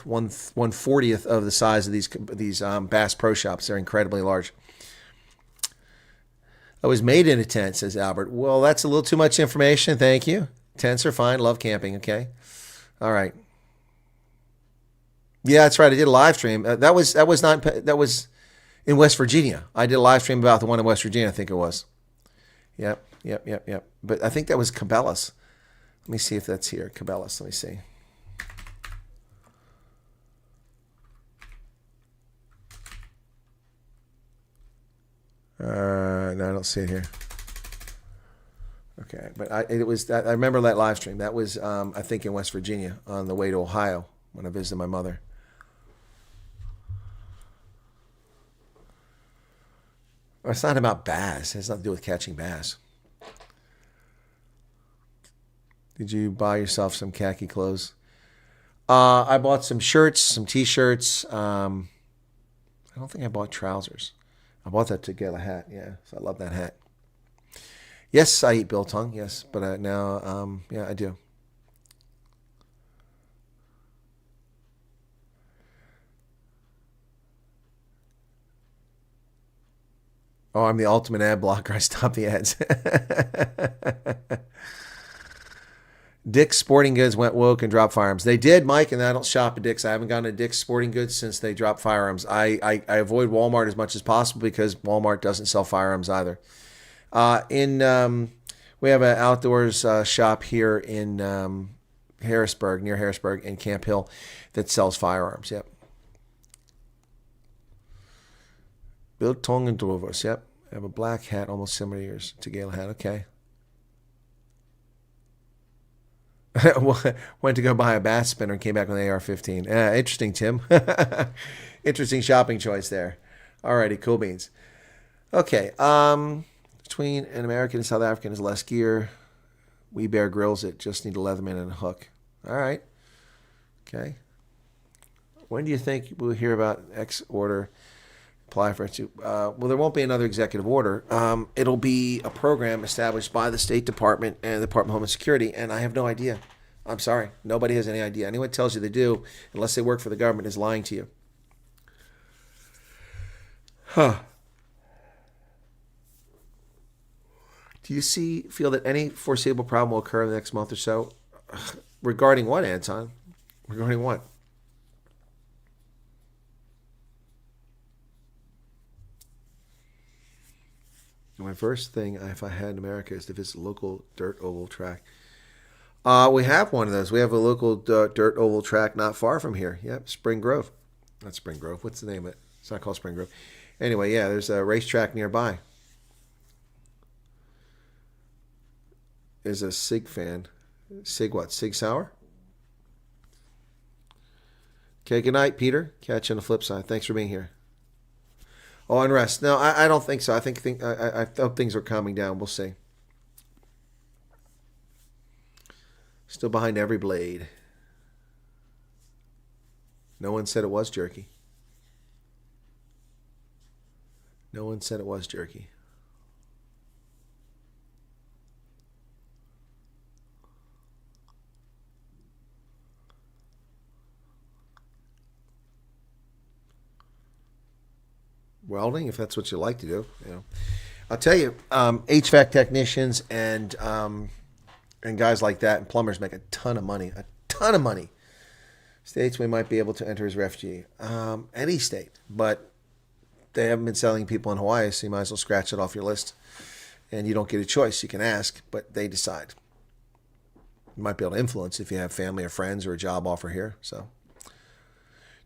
1/40th of the size of these Bass Pro Shops. They're incredibly large. I was made in a tent, says Albert. Well, that's a little too much information. Thank you. Tents are fine. Love camping. Okay. All right. Yeah, that's right. I did a live stream. That was in West Virginia. I did a live stream about the one in West Virginia, I think it was. Yep. But I think that was Cabela's. Let me see if that's here. Cabela's. Let me see. No, I don't see it here. Okay, but I remember that live stream. That was I think in West Virginia on the way to Ohio when I visited my mother. It's not about bass. It has nothing to do with catching bass. Did you buy yourself some khaki clothes? I bought some shirts, some T-shirts. I don't think I bought trousers. I bought that Tegela hat. Yeah, so I love that hat. Yes, I eat biltong. Yes, but now, yeah, I do. Oh, I'm the ultimate ad blocker. I stop the ads. Dick's Sporting Goods went woke and dropped firearms. They did, Mike, and I don't shop at Dick's. I haven't gone to Dick's Sporting Goods since they dropped firearms. I avoid Walmart as much as possible because Walmart doesn't sell firearms either. We have an outdoors shop here in Harrisburg, near Harrisburg, in Camp Hill, that sells firearms. Yep. Biltong and Drovers. Yep. I have a black hat, almost similar to yours. Tegela hat. Okay. Went to go buy a bass spinner and came back with an AR-15. Interesting, Tim. Interesting shopping choice there. Alrighty, cool beans. Okay. Between an American and South African is less gear. We Bear grills it. Just need a Leatherman and a hook. All right. Okay. When do you think we'll hear about X order? Apply for it. Well, there won't be another executive order. It'll be a program established by the State Department and the Department of Homeland Security, and I have no idea. I'm sorry. Nobody has any idea. Anyone tells you they do, unless they work for the government, is lying to you. Huh. Do you feel that any foreseeable problem will occur in the next month or so? Regarding what, Anton? Regarding what? My first thing, if I had in America, is to visit a local dirt oval track. We have one of those. We have a local dirt oval track not far from here. Yep, Spring Grove. Not Spring Grove. What's the name of it? It's not called Spring Grove. Anyway, yeah, there's a racetrack nearby. Is a Sig fan. Sig what? Sig Sauer? Okay, good night, Peter. Catch you on the flip side. Thanks for being here. Oh, unrest. No, I don't think so. I hope things are calming down. We'll see. Still behind every blade. No one said it was jerky. No one said it was jerky. Welding, if that's what you like to do, you know. I'll tell you, HVAC technicians and guys like that and plumbers make a ton of money. States we might be able to enter as refugee. Any state, but they haven't been selling people in Hawaii, so you might as well scratch it off your list. And you don't get a choice. You can ask, but they decide. You might be able to influence if you have family or friends or a job offer here. So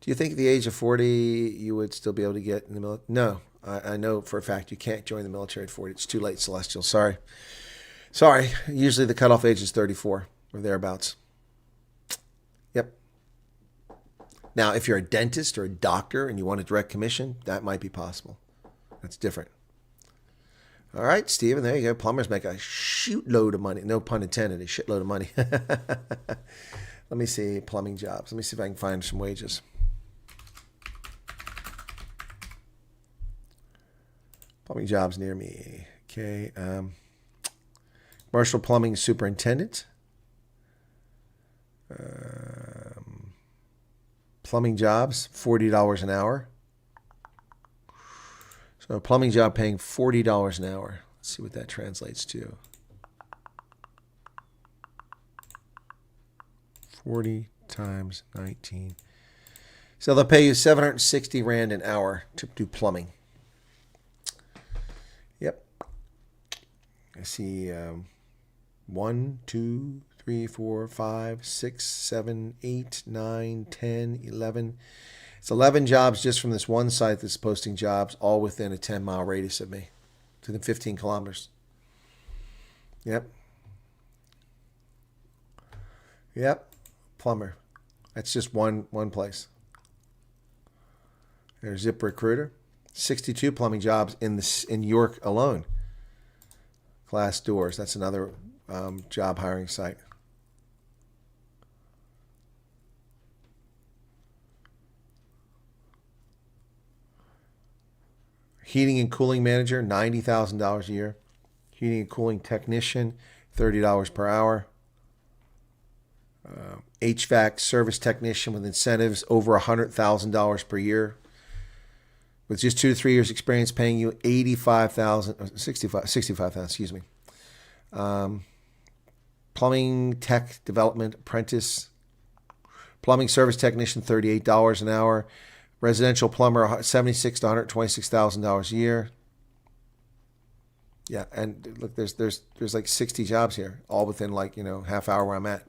Do you think at the age of 40 you would still be able to get in the military? No, I know for a fact you can't join the military at 40. It's too late, Celestial. Sorry. Usually the cutoff age is 34 or thereabouts. Yep. Now, if you're a dentist or a doctor and you want a direct commission, that might be possible. That's different. All right, Steven, there you go. Plumbers make a shootload of money. No pun intended, a shitload of money. Let me see plumbing jobs. Let me see if I can find some wages. Plumbing jobs near me. Okay. Commercial plumbing superintendent. Plumbing jobs, $40 an hour. So a plumbing job paying $40 an hour. Let's see what that translates to. 40 times 19. So they'll pay you 760 Rand an hour to do plumbing. Yep. I see 1, 2, 3, 4, 5, 6, 7, 8, 9, 10, 11. It's 11 jobs just from this one site that's posting jobs, all within a 10-mile radius of me, within 15 kilometers. Yep. Yep. Plumber. That's just one place. There's Zip Recruiter. 62 plumbing jobs in York alone. Glass Doors. That's another job hiring site. Heating and cooling manager, $90,000 a year. Heating and cooling technician, $30 per hour. HVAC service technician with incentives over $100,000 per year. With just 2 to 3 years experience, paying you $65,000, excuse me. Plumbing tech development apprentice. Plumbing service technician, $38 an hour. Residential plumber, $76,000 to $126,000 a year. Yeah, and look, there's like 60 jobs here, all within half hour where I'm at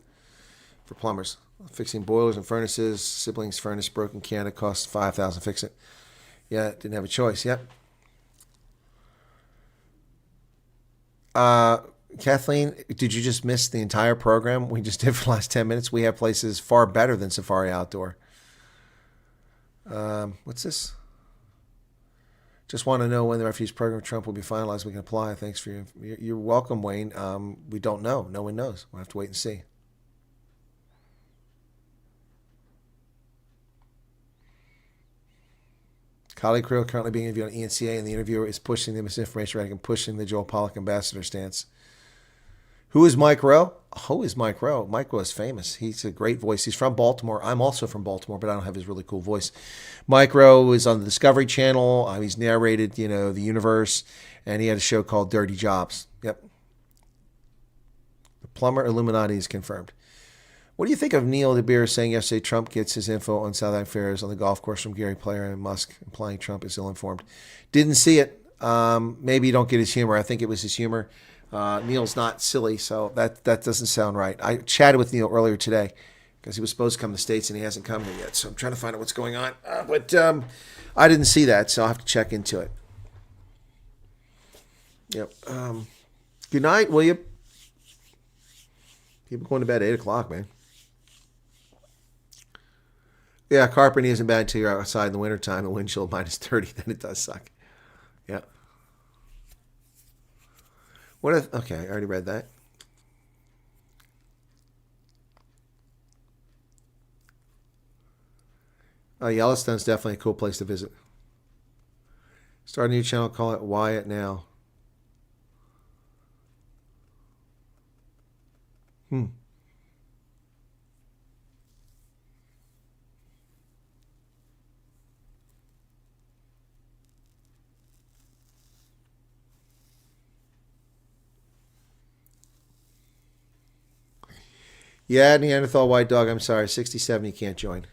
for plumbers. Fixing boilers and furnaces. Siblings furnace broken Canada, costs $5,000. Fix it. Yeah, didn't have a choice. Yep. Kathleen, did you just miss the entire program we just did for the last 10 minutes? We have places far better than Safari Outdoor. What's this? Just want to know when the refuge program of Trump will be finalized. We can apply. Thanks for you. You're welcome, Wayne. We don't know. No one knows. We'll have to wait and see. Colleague crew currently being interviewed on ENCA, and the interviewer is pushing the misinformation rhetoric and pushing the Joel Pollack ambassador stance. Who is Mike Rowe? Who is Mike Rowe? Mike Rowe is famous. He's a great voice. He's from Baltimore. I'm also from Baltimore, but I don't have his really cool voice. Mike Rowe is on the Discovery Channel. He's narrated, the universe, and he had a show called Dirty Jobs. Yep. The plumber Illuminati is confirmed. What do you think of Neil DeBeer saying yesterday Trump gets his info on South African affairs on the golf course from Gary Player and Musk, implying Trump is ill-informed? Didn't see it. Maybe you don't get his humor. I think it was his humor. Neil's not silly, so that doesn't sound right. I chatted with Neil earlier today because he was supposed to come to the States and he hasn't come here yet. So I'm trying to find out what's going on. But I didn't see that, so I'll have to check into it. Yep. Good night, William. People going to bed at 8 o'clock, man. Yeah, carpeting isn't bad until you're outside in the wintertime and wind chill minus 30. Then it does suck. Yeah. Okay, I already read that. Yellowstone's definitely a cool place to visit. Start a new channel, call it Wyatt Now. Yeah, Neanderthal White Dog, I'm sorry. 67, you can't join.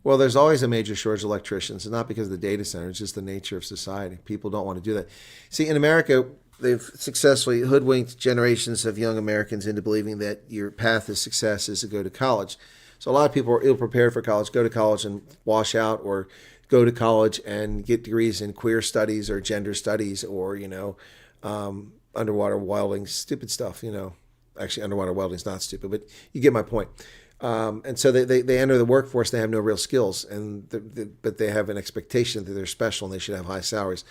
Well, there's always a major shortage of electricians. It's not because of the data center. It's just the nature of society. People don't want to do that. See, in America, they've successfully hoodwinked generations of young Americans into believing that your path to success is to go to college. So a lot of people are ill prepared for college, go to college and wash out, or go to college and get degrees in queer studies or gender studies, or, underwater welding, stupid stuff, Actually, underwater welding is not stupid, but you get my point. And so they enter the workforce, they have no real skills, but they have an expectation that they're special and they should have high salaries.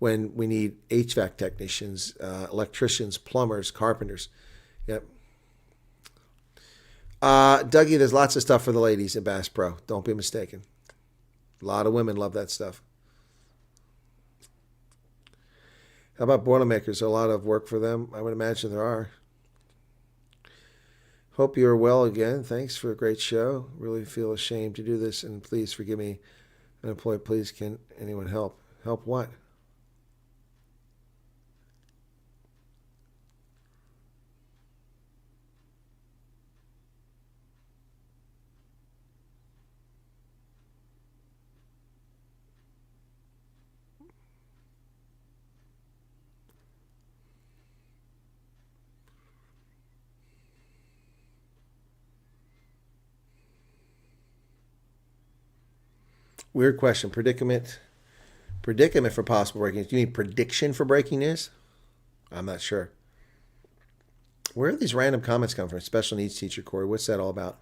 When we need HVAC technicians, electricians, plumbers, carpenters. Yep. Dougie, there's lots of stuff for the ladies at Bass Pro. Don't be mistaken. A lot of women love that stuff. How about Boilermakers? A lot of work for them? I would imagine there are. Hope you are well again. Thanks for a great show. Really feel ashamed to do this, and please forgive me. Unemployed, please, can anyone help? Help what? Weird question. Predicament for possible breaking news. Do you mean prediction for breaking news? I'm not sure. Where are these random comments come from? Special needs teacher, Corey. What's that all about?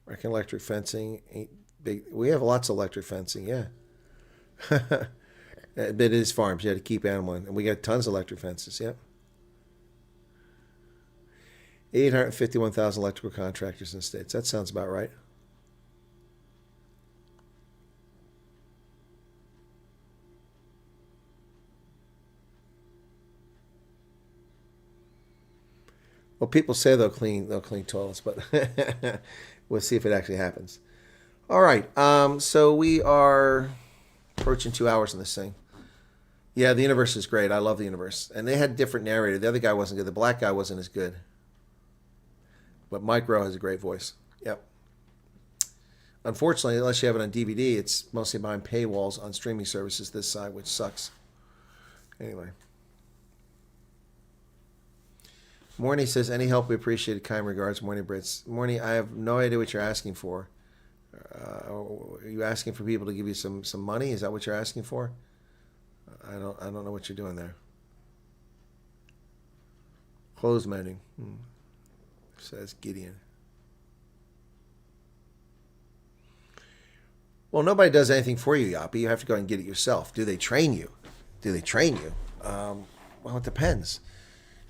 Reckon electric fencing ain't big. We have lots of electric fencing, yeah. But it is farms. You had to keep animal in. And we got tons of electric fences, yep. 851,000 electrical contractors in the States. That sounds about right. Well, people say they'll clean toilets, but we'll see if it actually happens. All right. So we are approaching 2 hours in this thing. Yeah, the universe is great. I love the universe. And they had different narrator. The other guy wasn't good. The black guy wasn't as good. But Mike Rowe has a great voice. Yep. Unfortunately, unless you have it on DVD, it's mostly behind paywalls on streaming services this side, which sucks. Anyway. Morny says, any help we appreciate it. Kind regards, Morny Brits. Morny, I have no idea what you're asking for. Are you asking for people to give you some money? Is that what you're asking for? I don't know what you're doing there. Clothes mending, says Gideon. Well, nobody does anything for you, Yappy. You have to go and get it yourself. Do they train you? Well, it depends.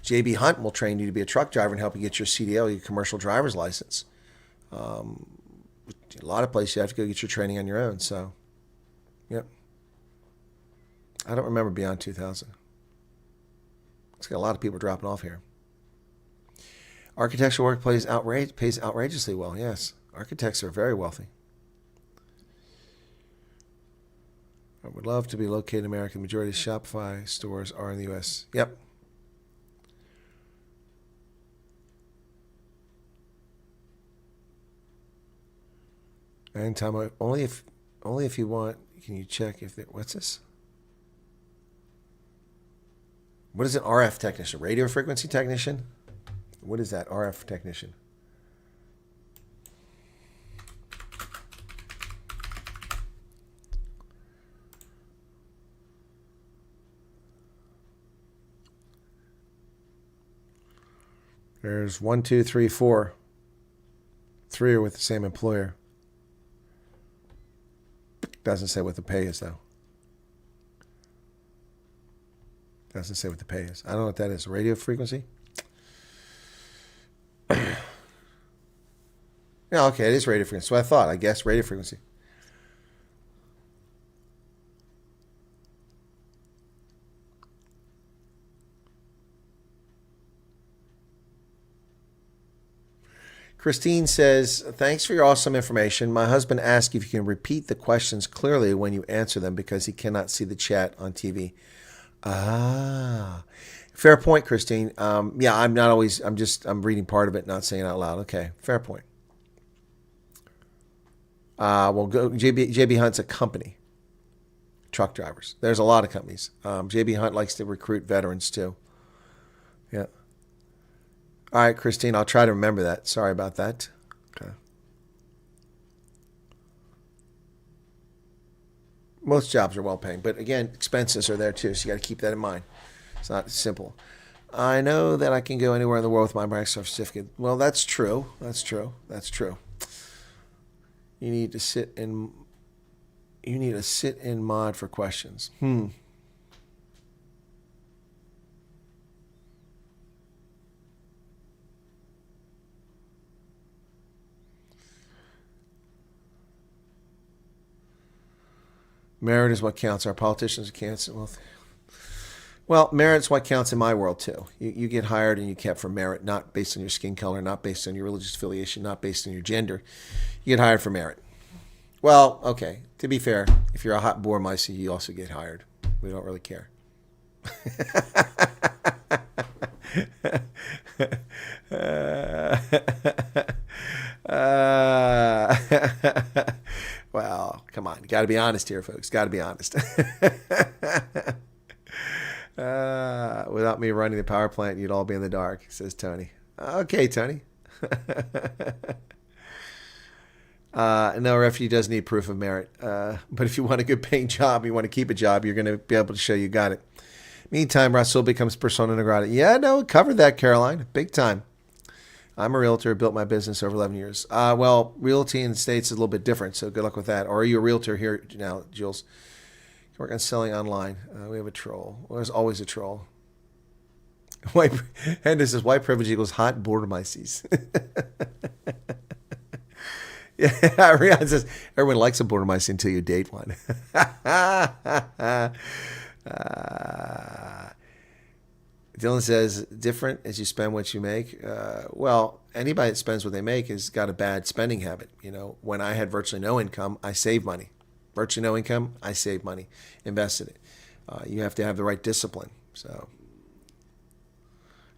JB Hunt will train you to be a truck driver and help you get your CDL, your commercial driver's license. A lot of places you have to go get your training on your own. So, yep. I don't remember Beyond 2000. It's got a lot of people dropping off here. Architectural work pays outrageously well. Yes, architects are very wealthy. I would love to be located in America. The majority of Shopify stores are in the U.S. Yep. And Tom, only if you want. Can you check if what's this? What is an RF technician? Radio frequency technician? What is that? RF technician? There's 1, 2, 3, 4. 3 are with the same employer. Doesn't say what the pay is, though. Doesn't say what the pay is. I don't know what that is. Radio frequency? Yeah, okay, it is radio frequency. So I thought, I guess, radio frequency. Christine says, thanks for your awesome information. My husband asked if you can repeat the questions clearly when you answer them because he cannot see the chat on TV. Ah, fair point, Christine. Yeah, I'm not always, I'm reading part of it, not saying it out loud. Okay, fair point. Well, JB Hunt's a company. truck drivers. There's a lot of companies. JB Hunt likes to recruit veterans too. Yeah. All right, Christine, I'll try to remember that. Sorry about that. Okay. Most jobs are well paying, but again, expenses are there too, so you got to keep that in mind. It's not simple. I know that I can go anywhere in the world with my Microsoft certificate. Well, that's true. That's true. That's true. You need to sit in mod for questions. Merit is what counts. Our politicians can't. Well, merit's what counts in my world too. You get hired and you kept for merit, not based on your skin color, not based on your religious affiliation, not based on your gender. You get hired for merit. Well, okay. To be fair, if you're a hot Burmeister, you also get hired. We don't really care. Well, come on. Got to be honest here, folks. Got to be honest. Without me running the power plant, you'd all be in the dark, says Tony. Okay, Tony. No, refugee does need proof of merit. But if you want a good paying job, you want to keep a job, you're going to be able to show you got it. Meantime, Russell becomes persona non grata. Yeah, no, covered that, Caroline. Big time. I'm a realtor, built my business over 11 years. Well, realty in the States is a little bit different, so good luck with that. Or are you a realtor here now, Jules? You work on selling online. We have a troll. Well, there's always a troll. And this is white privilege equals hot Burmeises. Yeah, Rihanna says, everyone likes a Burmeister until you date one. Dylan says, different as you spend what you make. Well, anybody that spends what they make has got a bad spending habit. You know, when I had virtually no income, I saved money. Virtually no income, I saved money, invested it. You have to have the right discipline. So,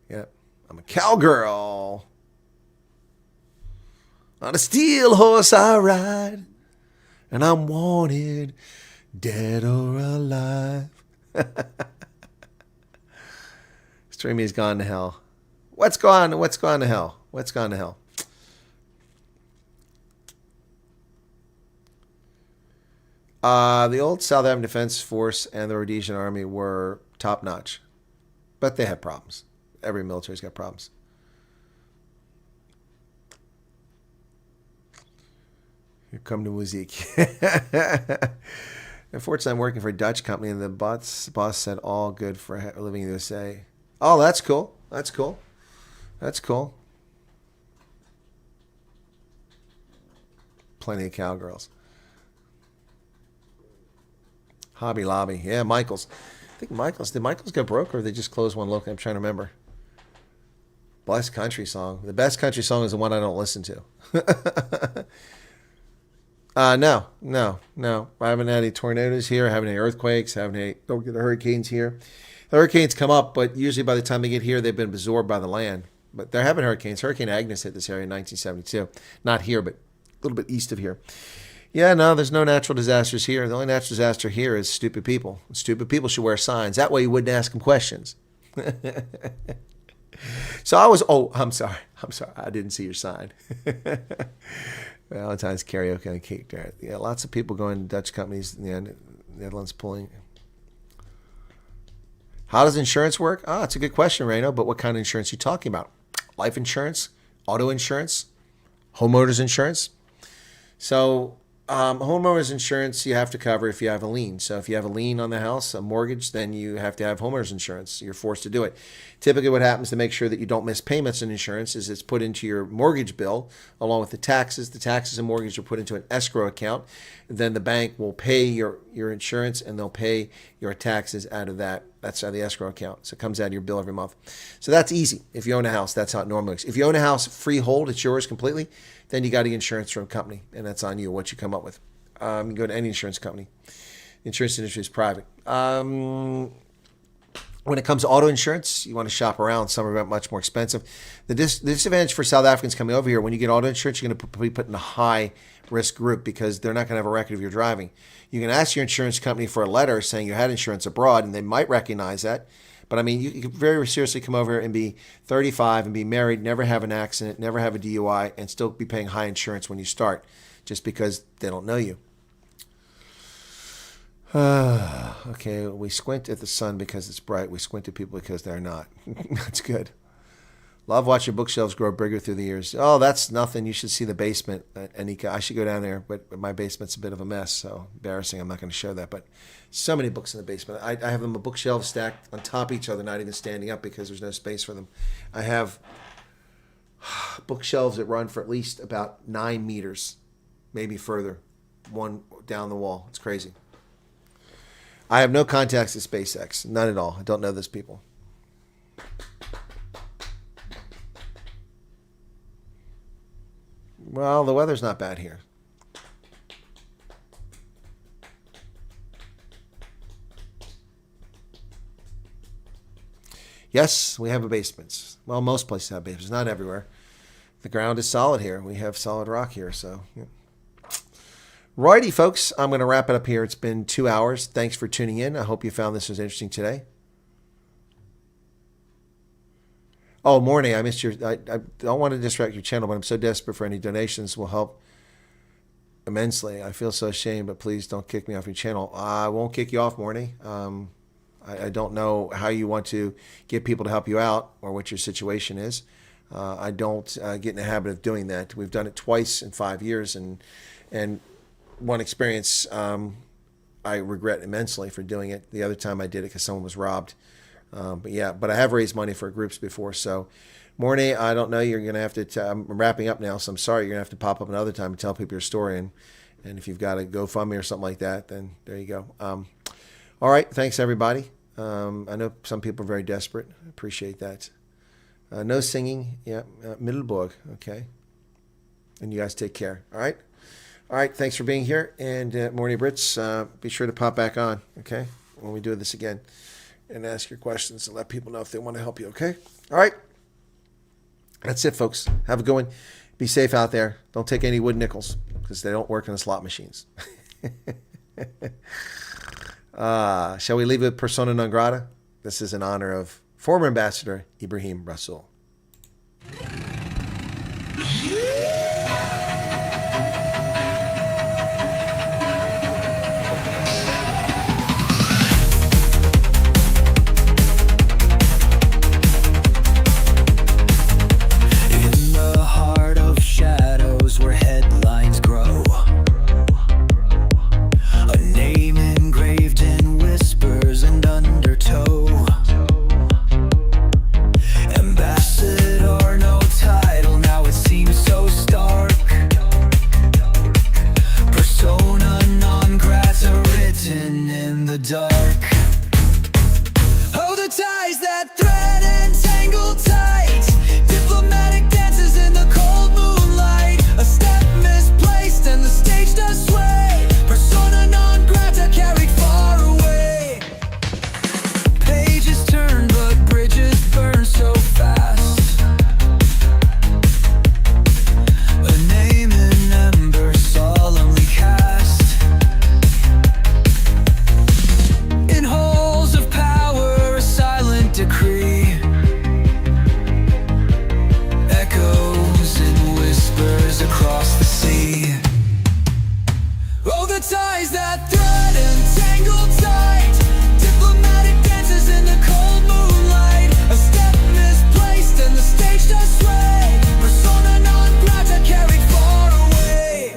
yeah, I'm a cowgirl. On a steel horse I ride, and I'm wanted, dead or alive. Streamy's gone to hell. What's gone to hell? What's gone to hell? The old South African Defense Force and the Rhodesian Army were top notch, but they had problems. Every military's got problems. Here come to music. Unfortunately, I'm working for a Dutch company, and the boss said all good for living in the USA. Oh, that's cool. That's cool. That's cool. Plenty of cowgirls. Hobby Lobby. Yeah, Michael's. I think Michael's. Did Michael's go broke, or did they just close one local? I'm trying to remember. Blessed country song. The best country song is the one I don't listen to. No. I haven't had any tornadoes here. I haven't had any earthquakes. Don't get the hurricanes here. The hurricanes come up, but usually by the time they get here, they've been absorbed by the land. But they're having hurricanes. Hurricane Agnes hit this area in 1972. Not here, but a little bit east of here. Yeah, no, there's no natural disasters here. The only natural disaster here is stupid people. Stupid people should wear signs. That way you wouldn't ask them questions. So I'm sorry. I didn't see your sign. Valentine's karaoke on cake there. Yeah, lots of people going to Dutch companies in the Netherlands pulling. How does insurance work? It's a good question, Reno, but what kind of insurance are you talking about? Life insurance, auto insurance, homeowners insurance? So homeowners insurance you have to cover if you have a lien. So if you have a lien on the house, a mortgage, then you have to have homeowners insurance. You're forced to do it. Typically what happens to make sure that you don't miss payments in insurance is it's put into your mortgage bill along with the taxes. The taxes and mortgage are put into an escrow account. Then the bank will pay your insurance and they'll pay your taxes out of that. That's out of the escrow account. So it comes out of your bill every month. So that's easy. If you own a house, that's how it normally works. If you own a house freehold, it's yours completely, then you got to get insurance from a company, and that's on you, what you come up with. You can go to any insurance company. The insurance industry is private. When it comes to auto insurance, you want to shop around. Some are much more expensive. The disadvantage for South Africans coming over here, when you get auto insurance, you're going to be put in a high risk group because they're not going to have a record of your driving. You can ask your insurance company for a letter saying you had insurance abroad, and they might recognize that. But I mean, you could very seriously come over and be 35 and be married, never have an accident, never have a DUI, and still be paying high insurance when you start, just because they don't know you. Okay, we squint at the sun because it's bright. We squint at people because they're not. That's good. Love watching bookshelves grow bigger through the years. Oh, that's nothing. You should see the basement, Anika. I should go down there, but my basement's a bit of a mess, so embarrassing. I'm not going to show that. But so many books in the basement. I have them a bookshelf stacked on top of each other, not even standing up because there's no space for them. I have bookshelves that run for at least about 9 meters, maybe further, one down the wall. It's crazy. I have no contacts at SpaceX. None at all. I don't know those people. Well, the weather's not bad here. Yes, we have a basement. Well, most places have basements. Not everywhere. The ground is solid here. We have solid rock here, so... Yeah. Righty, folks, I'm going to wrap it up here. It's been 2 hours. Thanks for tuning in. I hope you found this was interesting today. Oh, Mornay, I missed your... I don't want to distract your channel, but I'm so desperate for any donations. Will help immensely. I feel so ashamed, but please don't kick me off your channel. I won't kick you off, Mornay. I don't know how you want to get people to help you out or what your situation is. I don't get in the habit of doing that. We've done it twice in 5 years, and one experience I regret immensely for doing it. The other time I did it because someone was robbed. But I have raised money for groups before. So, Mornay, I don't know. You're going to have to, I'm wrapping up now, so I'm sorry. You're going to have to pop up another time and tell people your story. And if you've got a GoFundMe or something like that, then there you go. All right. Thanks, everybody. I know some people are very desperate. I appreciate that. No singing. Yeah. Middelburg. Okay. And you guys take care. All right. All right. Thanks for being here. And Mornay Brits, be sure to pop back on. Okay. When we do this again. And ask your questions and let people know if they want to help you, okay? All right. That's it, folks. Have a good one. Be safe out there. Don't take any wood nickels because they don't work on the slot machines. Shall we leave with persona non grata? This is in honor of former Ambassador Ibrahim Rasool. Where headlines grow, a name engraved in whispers and undertow. Ambassador, no title, now it seems so stark. Persona non grata written in the dark. Oh, the ties that thread and tangle tight, diplomatic dances in the cold moonlight. A step misplaced and the stage does sway. Persona non grata carried far away. Pages turn but bridges burn so fast. A name in ember solemnly cast. In halls of power a silent decree. Echoes and whispers across the sea. Oh, the ties that thread and tangle tight, diplomatic dances in the cold moonlight. A step misplaced and the stage does sway. Persona non grata carried far away.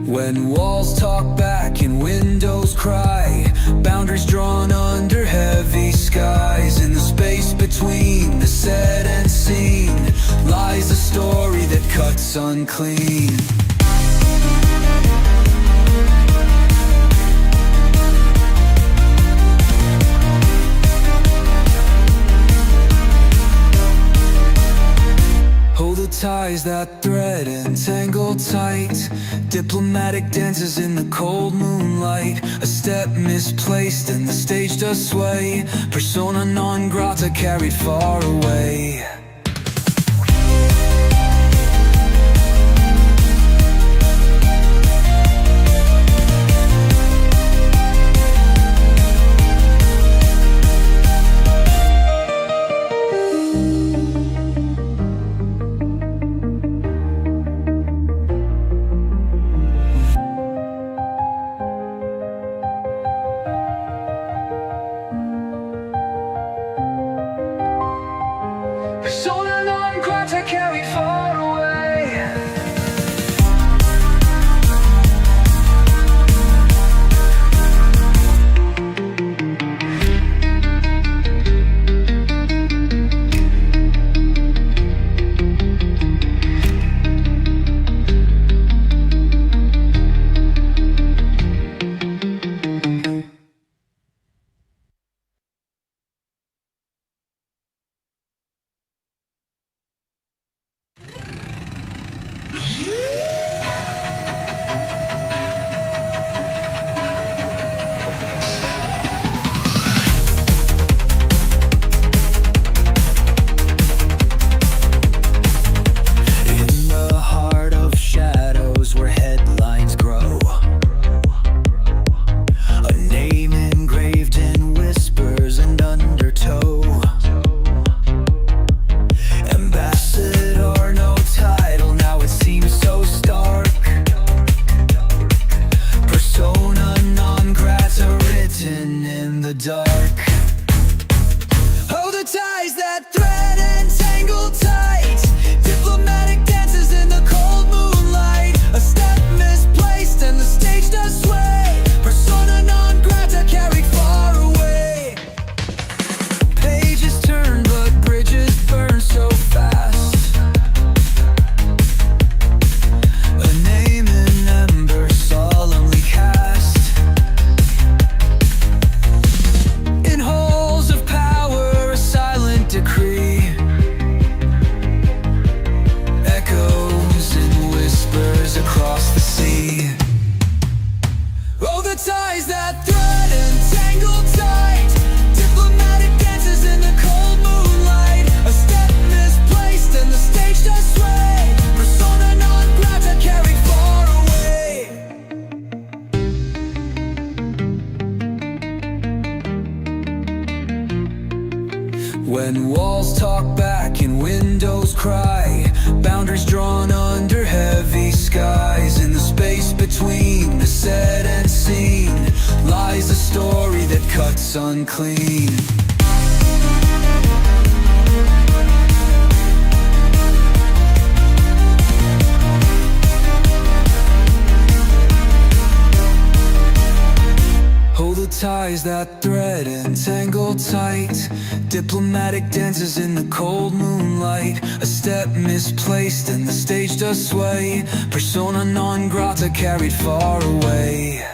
When walls talk back and windows cry, boundaries drawn under heavy skies. In the space between the set and scene lies a story that cuts unclean. Hold the ties that thread and tangle tight. Diplomatic dances in the cold moonlight. A step misplaced and the stage does sway. Persona non grata carried far away. Persona non grata carried far away. In the heart of shadows where headlines grow, a name engraved in whispers and undertow. Ambassador, no title, now it seems so stark. Persona non grata written in the dark. Oh, the ties that thread and tangle tight. Diplomatic dances in the cold moonlight. A step misplaced and the stage does sway. Persona non grata carried far away. Pages turn but bridges burn so fast. A name in ember solemnly cast. In halls of power, a silent decree echoes in whispers across the sea. Oh, the ties that thread and tangle tight. Diplomatic dances in the cold moonlight. A step misplaced and the stage does sway. Persona non grata carried far away. When walls talk back and windows cry, boundaries drawn under heavy skies. In the space between the set and scene lies a story that cuts unclean. Hold the ties that thread and tangle tight. Diplomatic dances in the cold moonlight. A step misplaced and the stage does sway. Persona non grata carried far away.